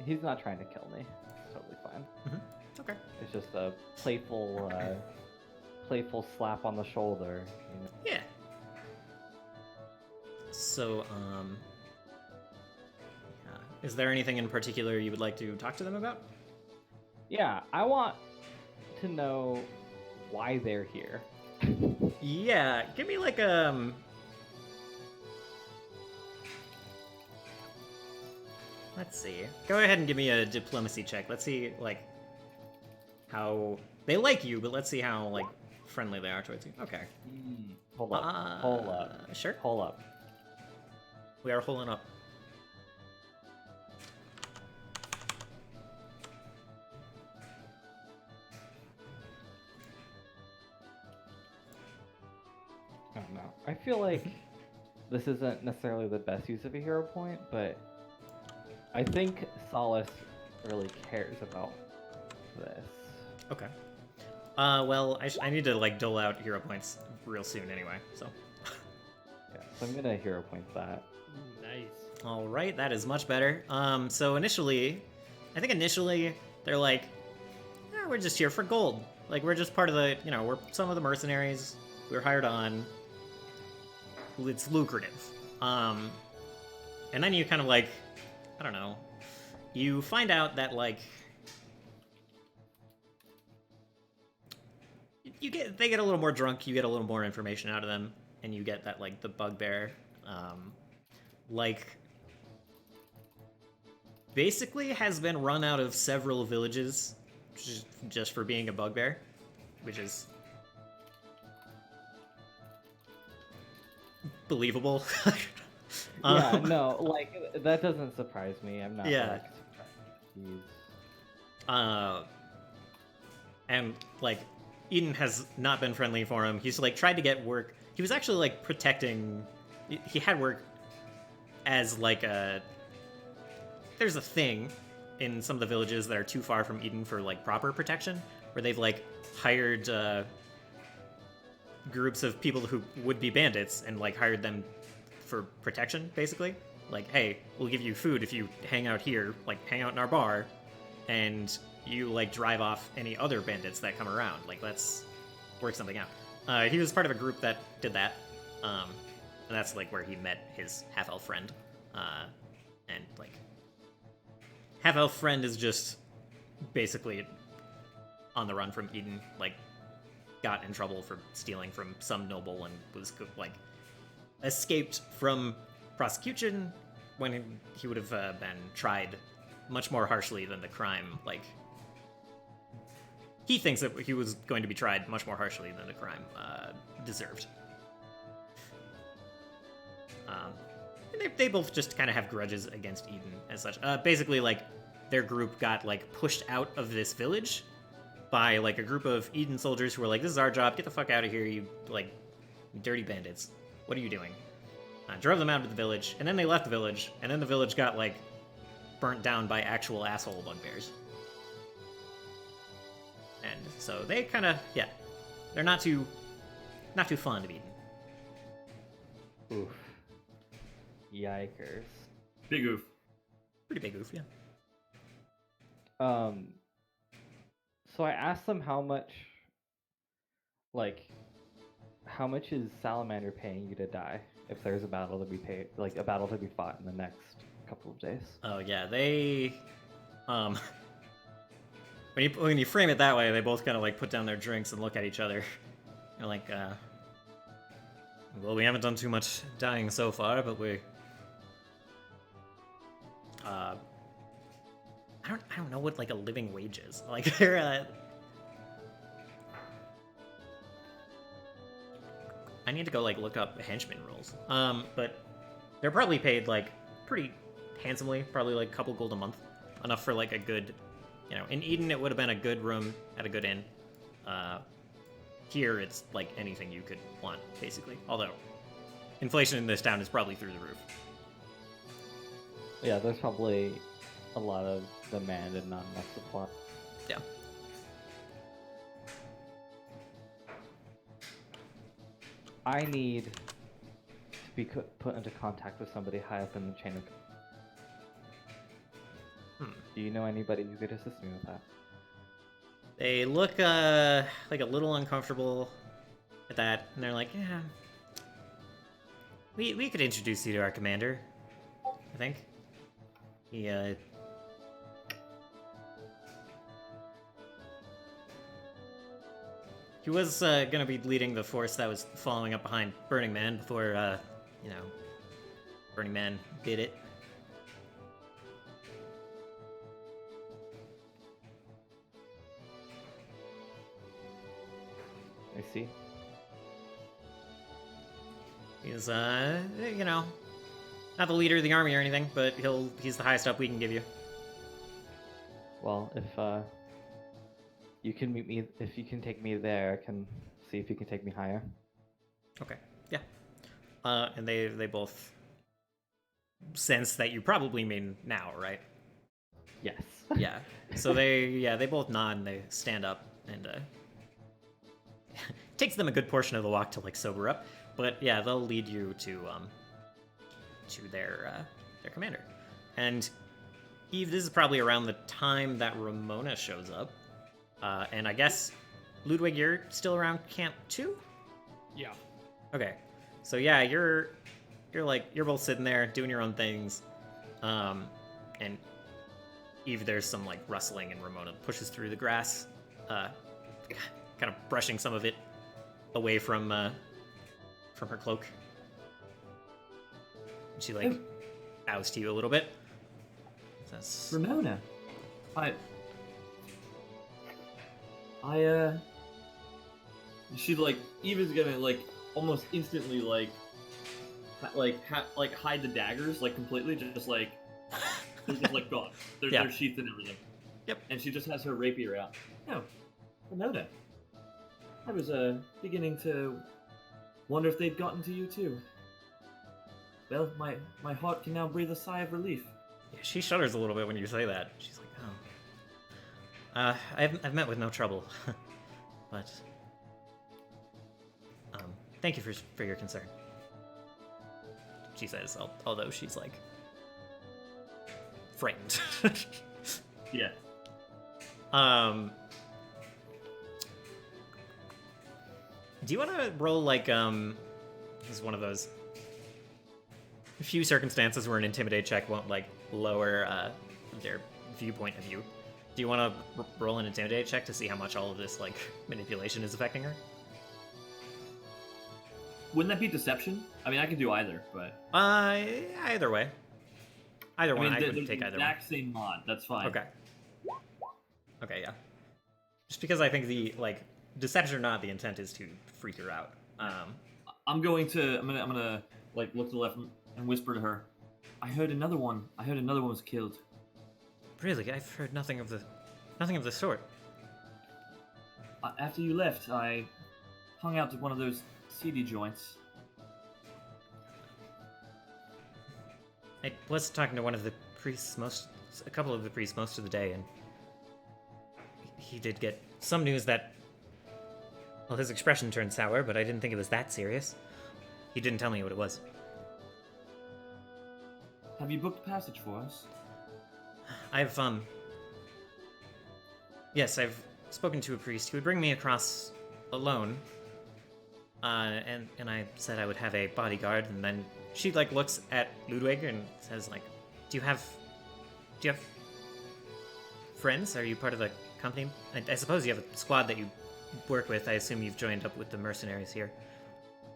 He's not trying to kill me. It's totally fine. Okay. Okay. It's just a playful, playful slap on the shoulder. You know? Yeah. So, is there anything in particular you would like to talk to them about? Yeah, I want to know why they're here. Yeah, give me like let's see. Go ahead and give me a diplomacy check. Let's see like how they like you, but let's see how like friendly they are towards you. Okay. Hold up. Hold up. Sure. Hold up. We are holding up. I don't know. I feel like this isn't necessarily the best use of a hero point, but I think Solace really cares about this. Okay. Well, I need to like dole out hero points real soon anyway. So. Yeah, so I'm gonna hero point that. Nice. All right, that is much better. So initially, I think they're like, yeah, we're just here for gold. Like we're just part of the, we're some of the mercenaries. We're hired on. It's lucrative. And then you kind of like, I don't know, you find out that like they get a little more drunk, you get a little more information out of them, and you get that like the bugbear, like basically has been run out of several villages just for being a bugbear, which is believable. Yeah, no, like that doesn't surprise me. I'm not Yeah. like surprised. And like Eden has not been friendly for him. He's like tried to get work. He was actually like protecting. He had work as like there's a thing in some of the villages that are too far from Eden for like proper protection, where they've like hired groups of people who would be bandits and like hired them for protection, basically. Like, hey, we'll give you food if you hang out here, like hang out in our bar, and you like drive off any other bandits that come around. Like, let's work something out. He was part of a group that did that, and that's like where he met his half-elf friend. And like, half-elf friend is just basically on the run from Eden, like got in trouble for stealing from some noble and was like escaped from prosecution when he would have been tried much more harshly than the crime. Like, he thinks that he was going to be tried much more harshly than the crime deserved. And they both just kind of have grudges against Eden as such. Basically, like, their group got like pushed out of this village by like a group of Eden soldiers who were like, this is our job, get the fuck out of here, you like dirty bandits. What are you doing? Drove them out of the village, and then they left the village, and then the village got like burnt down by actual asshole bugbears. And so they kind of, yeah, they're not too fond of Eden. Oof. Yikers. Big oof. Pretty big oof, yeah. So I asked them how much is Salamander paying you to die if there's a battle to be paid, like a battle to be fought in the next couple of days? Oh yeah, they, when you frame it that way, they both kind of like put down their drinks and look at each other. They're like, well, we haven't done too much dying so far, but we, I don't know what like a living wage is. Like they're, I need to go like look up henchman roles. But they're probably paid like pretty handsomely, probably like a couple gold a month, enough for like a good, in Eden it would have been a good room at a good inn. Here it's like anything you could want, basically. Although inflation in this town is probably through the roof. Yeah, there's probably a lot of demand and not enough supply. Yeah. I need to be put into contact with somebody high up in the chain of. Do you know anybody who could assist me with that? They look like a little uncomfortable at that, and they're like, yeah, we could introduce you to our commander, I think. He was gonna be leading the force that was following up behind Burning Man before, Burning Man did it. I see. He's, not the leader of the army or anything, but he's the highest up we can give you. Well, if you can meet me, if you can take me there, I can see if you can take me higher. Okay, yeah. And they both sense that you probably mean now, right? Yes. Yeah. So they both nod and they stand up, and takes them a good portion of the walk to like sober up, but yeah, they'll lead you to their commander. And Eve, this is probably around the time that Ramona shows up, and I guess Ludwig, you're still around camp too? Yeah. Okay, so yeah, you're both sitting there doing your own things, and Eve, there's some like rustling, and Ramona pushes through the grass, kind of brushing some of it away from her cloak. And she like bows to you a little bit. Says, Ramona, she like Eva's gonna like almost instantly hide the daggers like completely, just like they're just like gone. They're sheathed and everything. Yep. And she just has her rapier out. Oh, Ramona. I was beginning to wonder if they'd gotten to you too. Well, my heart can now breathe a sigh of relief. yeah, she shudders a little bit when you say that. She's like, oh. I've met with no trouble, but thank you for your concern. She says, although she's like frightened. Yeah. Do you want to roll like this is one of those few circumstances where an intimidate check won't like lower their viewpoint of you. Do you want to roll an intimidate check to see how much all of this like manipulation is affecting her? Wouldn't that be deception? I mean, I could do either, but Either way. Either one, I would there's take the either one. exact same mod. That's fine. Okay. Okay, yeah. Just because I think the like deception or not, the intent is to freak her out. I'm gonna like look to the left and whisper to her. I heard another one was killed. Really, I've heard nothing of the sort. After you left, I hung out to one of those seedy joints. I was talking to one of the priests a couple of the priests most of the day, and he did get some news that, well, his expression turned sour, but I didn't think it was that serious. He didn't tell me what it was. Have you booked passage for us? Yes, I've spoken to a priest who would bring me across alone. And I said I would have a bodyguard, and then she like looks at Ludwig and says like, do you have friends? Are you part of a company? I suppose you have a squad that you work with. I assume you've joined up with the mercenaries here.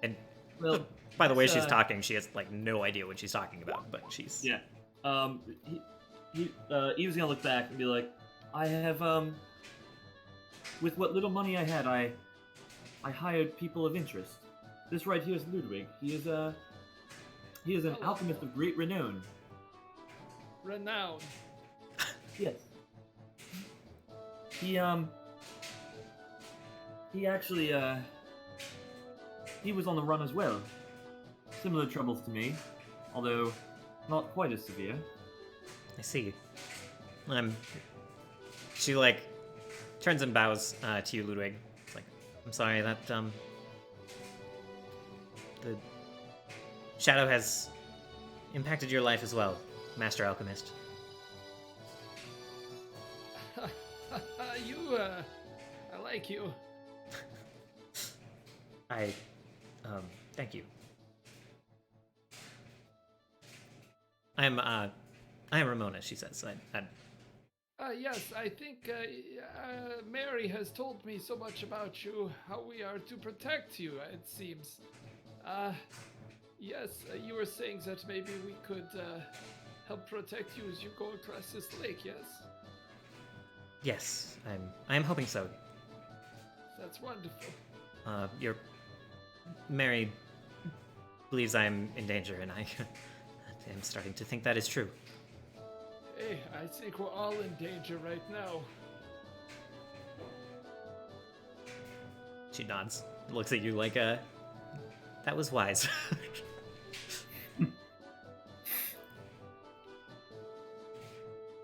And Well, by the way she's talking, she has like no idea what she's talking about, but she's yeah. Eve's gonna look back and be like, I have with what little money I had, I hired people of interest. This right here is Ludwig. He is an alchemist of great renown. Renown. Yes. He actually he was on the run as well. Similar troubles to me, although not quite as severe. I see. She like turns and bows to you, Ludwig. It's like, I'm sorry that the shadow has impacted your life as well, Master Alchemist. like you. Thank you. I am Ramona, she says. Yes, I think Mary has told me so much about you, how we are to protect you, it seems. Yes, you were saying that maybe we could help protect you as you go across this lake, yes? Yes, I am hoping so. That's wonderful. Your Mary believes I am in danger, and I am starting to think that is true. Hey, I think we're all in danger right now. She nods, looks at you like, that was wise.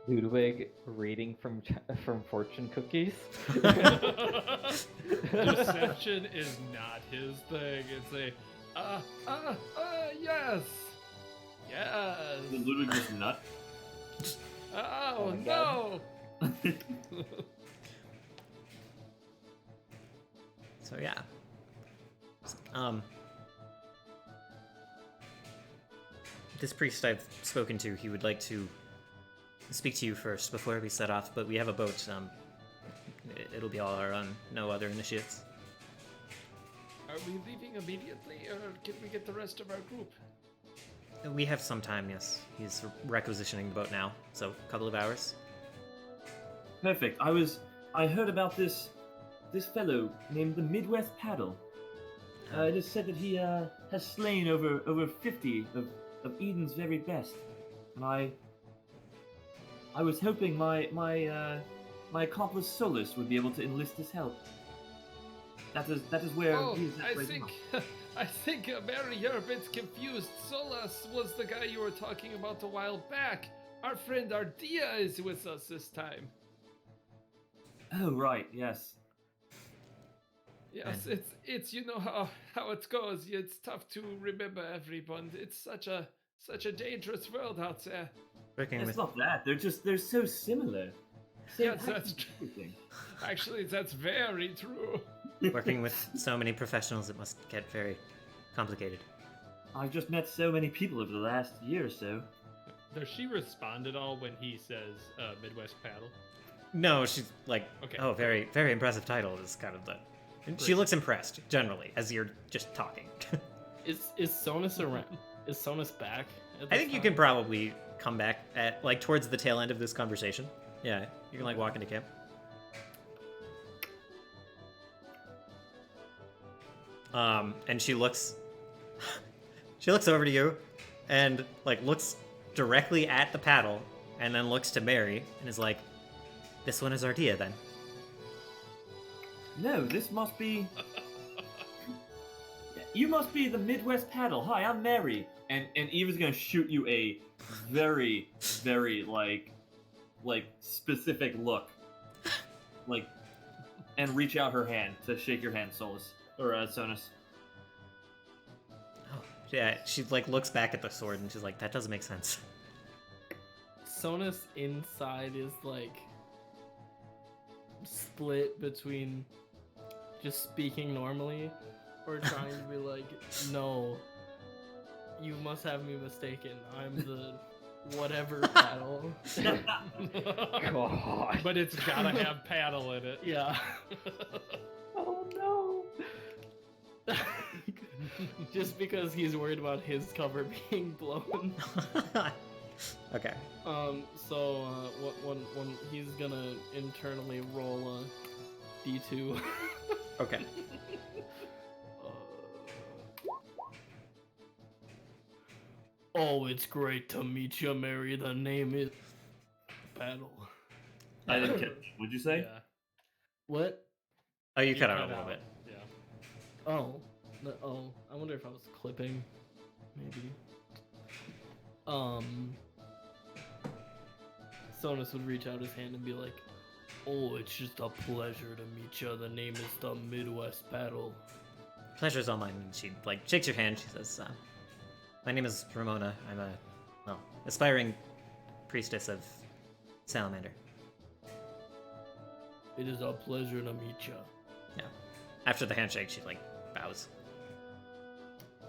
Ludwig reading from fortune cookies. Deception is not his thing. It's yes. Yes. Is Ludwig just nut? Oh, my no! So yeah. This priest I've spoken to, he would like to speak to you first before we set off, but we have a boat. It'll be all our own, no other initiates. Are we leaving immediately, or can we get the rest of our group? We have some time, yes. He's requisitioning the boat now, so a couple of hours. Perfect. I heard about this fellow named the Midwest Paddle. It is said that he has slain over 50 of Eden's very best, and I was hoping my accomplice Solus would be able to enlist his help. That is where Oh, he is at I right think, now. I think, Mary, you're a bit confused. Solas was the guy you were talking about a while back. Our friend Ardia is with us this time. Oh right, yes. Yes, it's you know how it goes. It's tough to remember everyone. It's such a dangerous world out there. Working It's with not that. They're so similar. Same Yes, that's accent, everything. Actually, that's very true. working with so many professionals, it must get very complicated. I've just met so many people over the last year or so. Does she respond at all when he says Midwest Paddle? No, she's like, Okay. oh, very, very impressive title is kind of the. And she looks impressed generally as you're just talking. Is Sonus around? Is Sonus back? at I this think you time? can probably come back at like towards the tail end of this conversation. Yeah, you can like walk into camp. And she looks over to you and like looks directly at the paddle and then looks to Mary and is like, this one is Ardia then. No, this must be. You must be the Midwest Paddle. Hi, I'm Mary. And Eva's gonna shoot you a very, very like specific look, like, and reach out her hand to shake your hand, Solus or Sonus. Oh, yeah, she like looks back at the sword and she's like, that doesn't make sense. Sonus inside is like split between just speaking normally or trying to be like, no, you must have me mistaken. I'm the whatever paddle. God. But it's gotta have paddle in it. Yeah. Oh no. Just because he's worried about his cover being blown. Okay. So when he's gonna internally roll a D2. Okay. Oh, it's great to meet you, Mary. The name is Paddle. I didn't catch. What'd you say? Yeah. What? Oh, you You cut out a little bit. Yeah. Oh. Oh. I wonder if I was clipping. Maybe. Sonus would reach out his hand and be like, oh, it's just a pleasure to meet you. The name is the Midwest Paddle. Pleasure's all mine. And she like shakes your hand. She says, my name is Ramona. I'm a, well, aspiring priestess of Salamander. It is a pleasure to meet you. yeah. After the handshake, she like bows.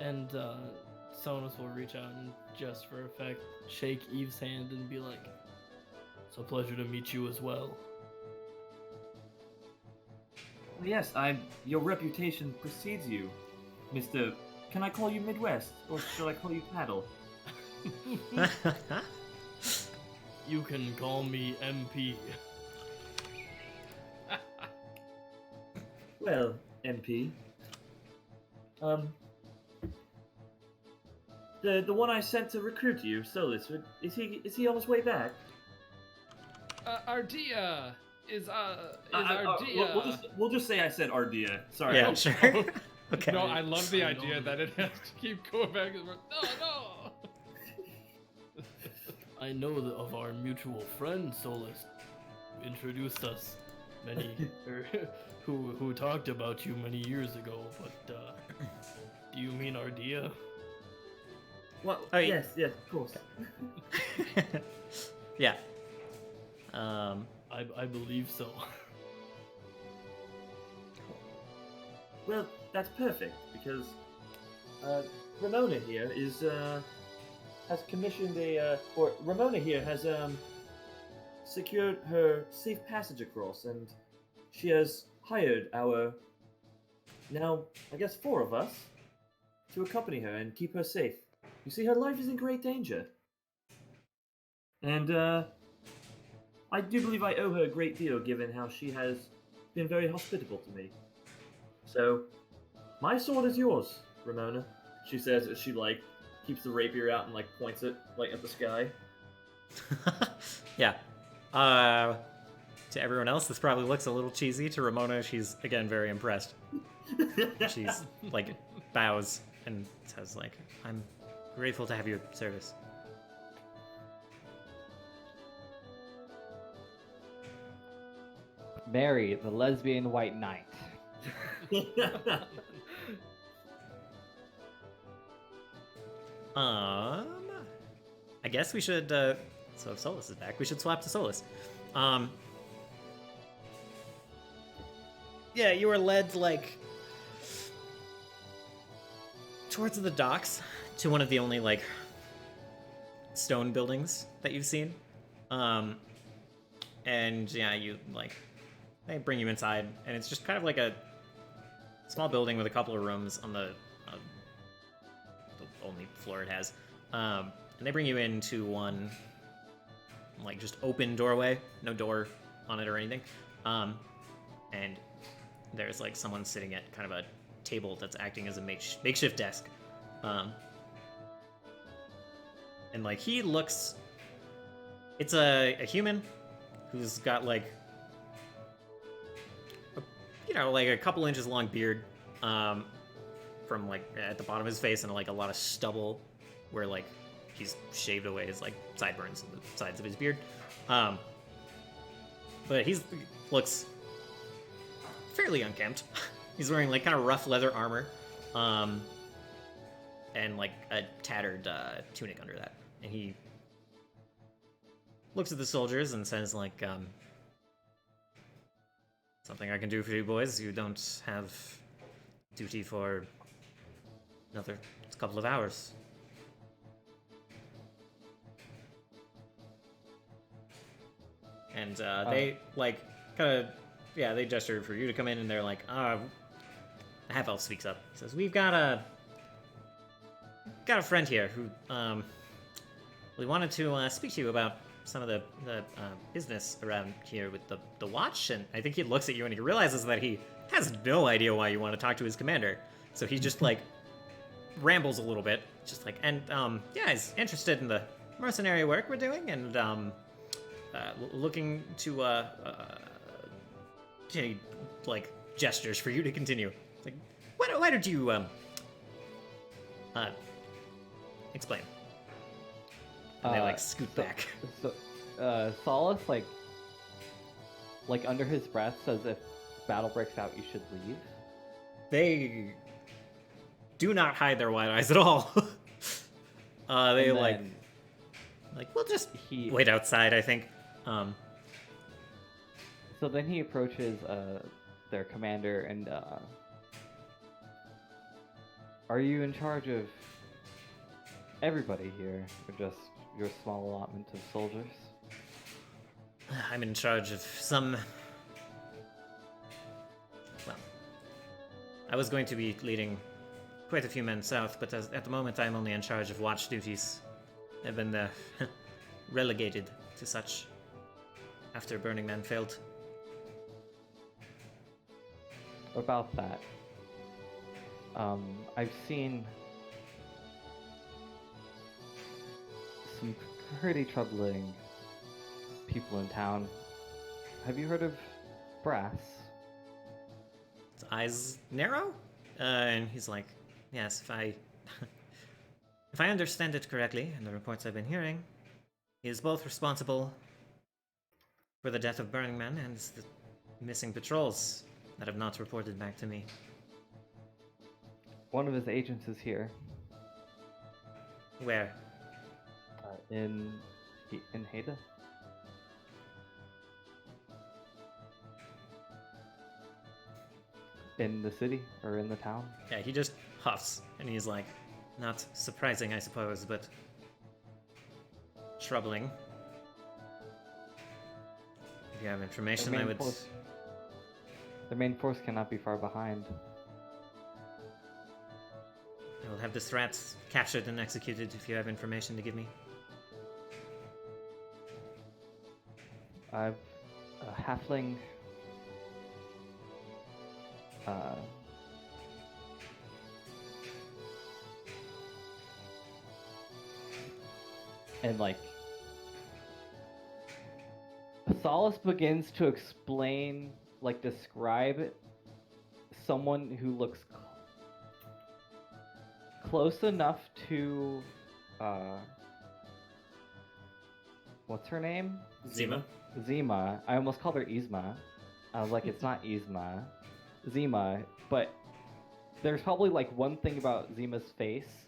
And Sonus will reach out and just for effect shake Eve's hand and be like, "It's a pleasure to meet you as well." Yes, your reputation precedes you, Mr. Can I call you Midwest, or shall I call you Paddle? You can call me MP. Well, MP. The one I sent to recruit you, Solus, is he on his way back? Ardea is Ardea. We'll just say I said Ardea. Sorry. Yeah, sure. Okay. No, I love the I idea know. that it has to keep going back and forth. No. I know of our mutual friend Solus, who introduced us many, who talked about you many years ago. But do you mean Ardea? Well, Oh, yes, of course. Yeah. I believe so. Well, that's perfect because Ramona here has commissioned Ramona here has secured her safe passage across, and she has hired our now I guess 4 of us to accompany her and keep her safe. You see, her life is in great danger, and I do believe I owe her a great deal, given how she has been very hospitable to me. So, my sword is yours, Ramona, she says as she, like, keeps the rapier out and, like, points it, like, at the sky. Yeah. To everyone else, this probably looks a little cheesy. To Ramona, she's, again, very impressed. She's, like, bows and says, like, I'm grateful to have your service. Mary, the lesbian white knight. I guess we should, so if Solus is back, we should swap to Solus. Yeah, you were led, like, towards the docks to one of the only, like, stone buildings that you've seen. And, yeah, you, like, they bring you inside, and it's just kind of like a small building with a couple of rooms on the only floor it has. And they bring you into one, like, just open doorway, no door on it or anything. And there's, like, someone sitting at kind of a table that's acting as a makeshift desk. And, like, he looks... It's a human who's got, like, like a couple inches long beard from, like, at the bottom of his face, and, like, a lot of stubble where, like, he's shaved away his, like, sideburns and the sides of his beard. But he looks fairly unkempt. He's wearing, like, kind of rough leather armor, and, like, a tattered tunic under that. And he looks at the soldiers and says, like, something I can do for you boys. You don't have duty for another couple of hours. And they, like, kind of, yeah, they gesture for you to come in, and they're like, a half-elf speaks up. Says, we've got a friend here who, we wanted to speak to you about some of the business around here with the watch. And I think he looks at you and he realizes that he has no idea why you want to talk to his commander. So he just, like, rambles a little bit, just like, and yeah, he's interested in the mercenary work we're doing, and looking to like, gestures for you to continue. It's like, why don't you explain? And they, like, scoot back. So, Solace, like under his breath, says, if battle breaks out, you should leave. They do not hide their wide eyes at all. They, like, we'll just wait outside, I think. So then he approaches their commander, and are you in charge of everybody here, or just your small allotment of soldiers? I'm in charge of some. Well, I was going to be leading quite a few men south, but at the moment I'm only in charge of watch duties. I've been relegated to such after Burning Man failed. About that, I've seen some pretty troubling people in town. Have you heard of Brass? His eyes narrow, and he's like, "Yes, if I if I understand it correctly, and the reports I've been hearing, he is both responsible for the death of Burning Man and the missing patrols that have not reported back to me." One of his agents is here, Where? in Haida. In the city, or in the town. Yeah, he just huffs, and he's like, "Not surprising, I suppose, but troubling. If you have information, I would." The main force cannot be far behind. I will have this rat captured and executed if you have information to give me. I've a halfling. And like, Solace begins to explain, like, describe someone who looks close enough to, what's her name? Zima? Zima. I almost called her Yzma. I was like, it's not Yzma. Zima. But there's probably, like, one thing about Zima's face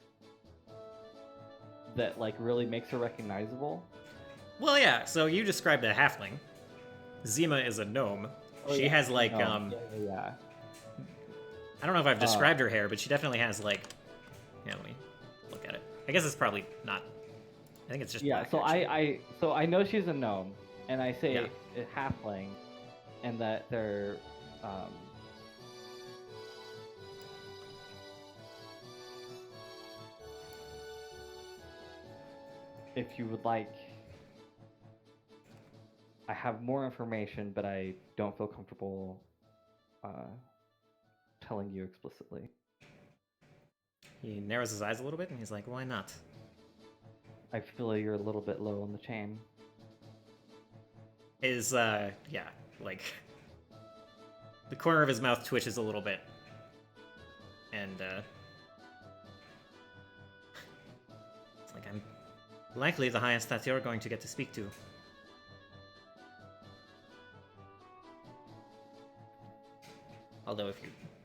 that, like, really makes her recognizable. Well, yeah, so you described a halfling. Zima is a gnome. Oh, She yeah. has, like, Yeah. I don't know if I've described her hair, but she definitely has, like... Yeah, let me look at it. I guess it's probably not... I think it's just Yeah, black, so actually. I know she's a gnome, and I say Yeah. a halfling, and that they're if you would like, I have more information, but I don't feel comfortable telling you explicitly. He narrows his eyes a little bit, and he's like, "Why not?" I feel you're a little bit low on the chain. His, yeah, like... The corner of his mouth twitches a little bit. And, it's like, I'm likely the highest that you're going to get to speak to. Although if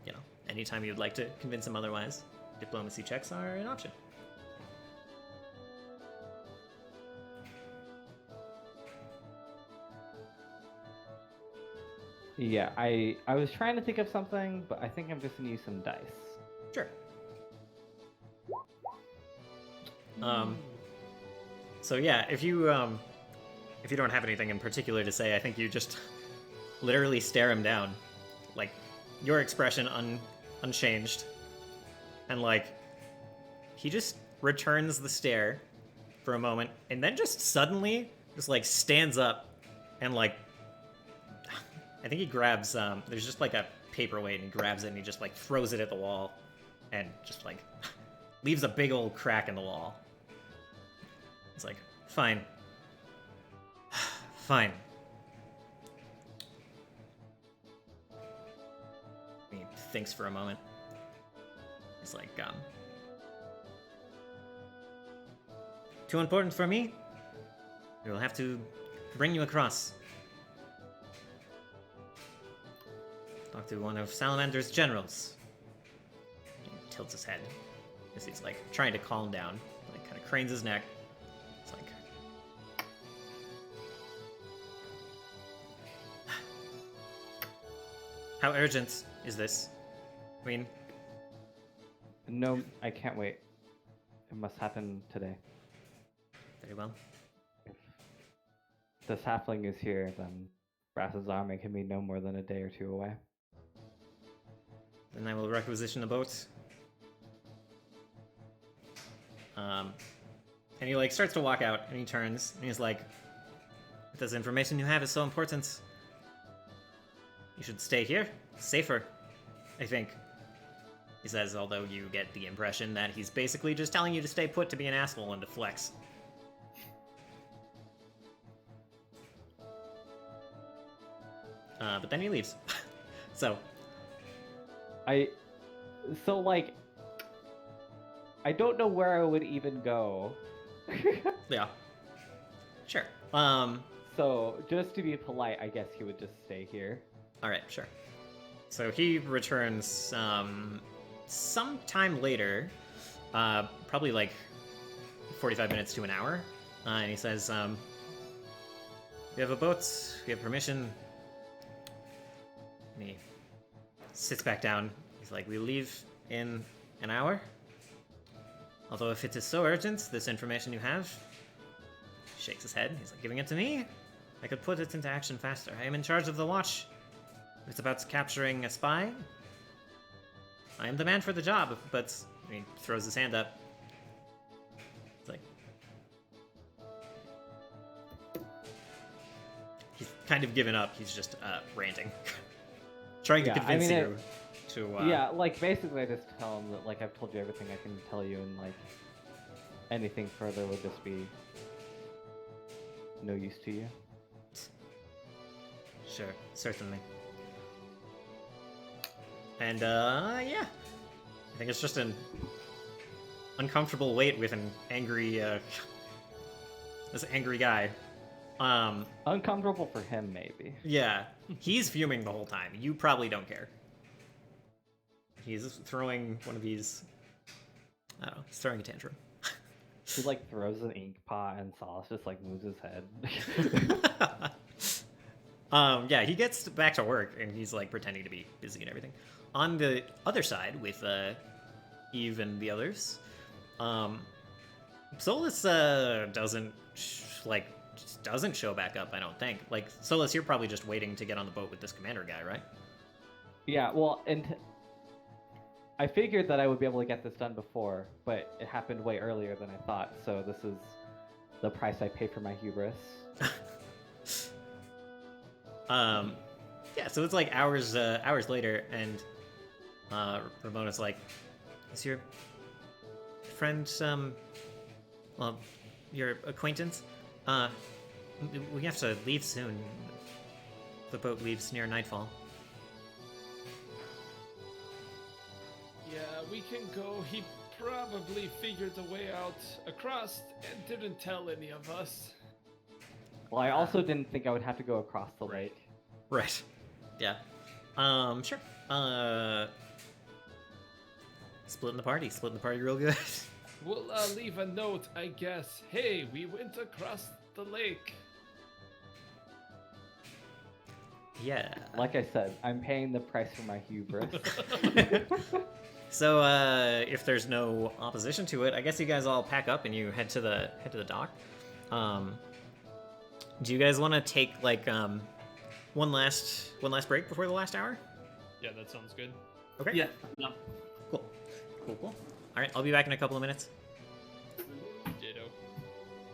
you know, anytime you'd like to convince him otherwise, diplomacy checks are an option. Yeah, I was trying to think of something, but I think I'm just gonna use some dice. Sure. So yeah, if you don't have anything in particular to say, I think you just literally stare him down, like your expression unchanged, and like he just returns the stare for a moment, and then just suddenly just like stands up and like I think he grabs there's just like a paperweight, and he grabs it and he just like throws it at the wall and just like leaves a big old crack in the wall. It's like, fine. Fine. He thinks for a moment. He's like, too important for me? We'll have to bring you across. Talk to one of Salamander's generals. He tilts his head as he's like trying to calm down. Like kind of cranes his neck. It's like, How urgent is this? I mean, No, I can't wait. It must happen today. very well. If the sapling is here, then Brass's army can be no more than a day or two away. Then I will requisition a boat. And he like starts to walk out, and he turns, and he's like, "If this information you have is so important, you should stay here. It's safer, I think." He says, although you get the impression that he's basically just telling you to stay put to be an asshole and to flex. But then he leaves. So, like, I don't know where I would even go. yeah. Sure. So, just to be polite, I guess he would just stay here. Alright, sure. So he returns, sometime later, probably like 45 minutes to an hour, and he says, "We have a boat, we have permission." And he sits back down. He's like, "We leave in an hour? Although if it is so urgent, this information you have," he shakes his head. He's like, "Giving it to me? I could put it into action faster. I am in charge of the watch. If it's about capturing a spy, I am the man for the job," but he throws his hand up. It's like, he's kind of given up. He's just ranting, trying to convince you to. Yeah, like basically, I just tell him that like I've told you everything I can tell you, and like anything further would just be no use to you. Sure, certainly. And yeah, I think it's just an uncomfortable wait with an angry, this angry guy. Uncomfortable for him, maybe. Yeah, he's fuming the whole time. You probably don't care. He's throwing one of these. I don't know. He's throwing a tantrum. He like throws an ink pot, and Solace just like moves his head. Yeah, he gets back to work, and he's like pretending to be busy and everything. On the other side, with Eve and the others, Solus doesn't show back up. I don't think. Like Solus, you're probably just waiting to get on the boat with this commander guy, right? Yeah, well, and I figured that I would be able to get this done before, but it happened way earlier than I thought. So this is the price I pay for my hubris. Yeah, so it's like hours later, and Ramona's like, "Is your friend, well, your acquaintance? We have to leave soon. The boat leaves near nightfall." Yeah, we can go. He probably figured a way out across and didn't tell any of us. Well, I also didn't think I would have to go across the lake. Right. Yeah. Sure. Splitting the party real good. We'll leave a note, I guess. Hey, we went across the lake. Yeah. Like I said, I'm paying the price for my hubris. So, if there's no opposition to it, I guess you guys all pack up and you head to the dock. Do you guys want to take like one last break before the last hour? Yeah, that sounds good. Okay. Yeah. No. Cool. All right, I'll be back in a couple of minutes.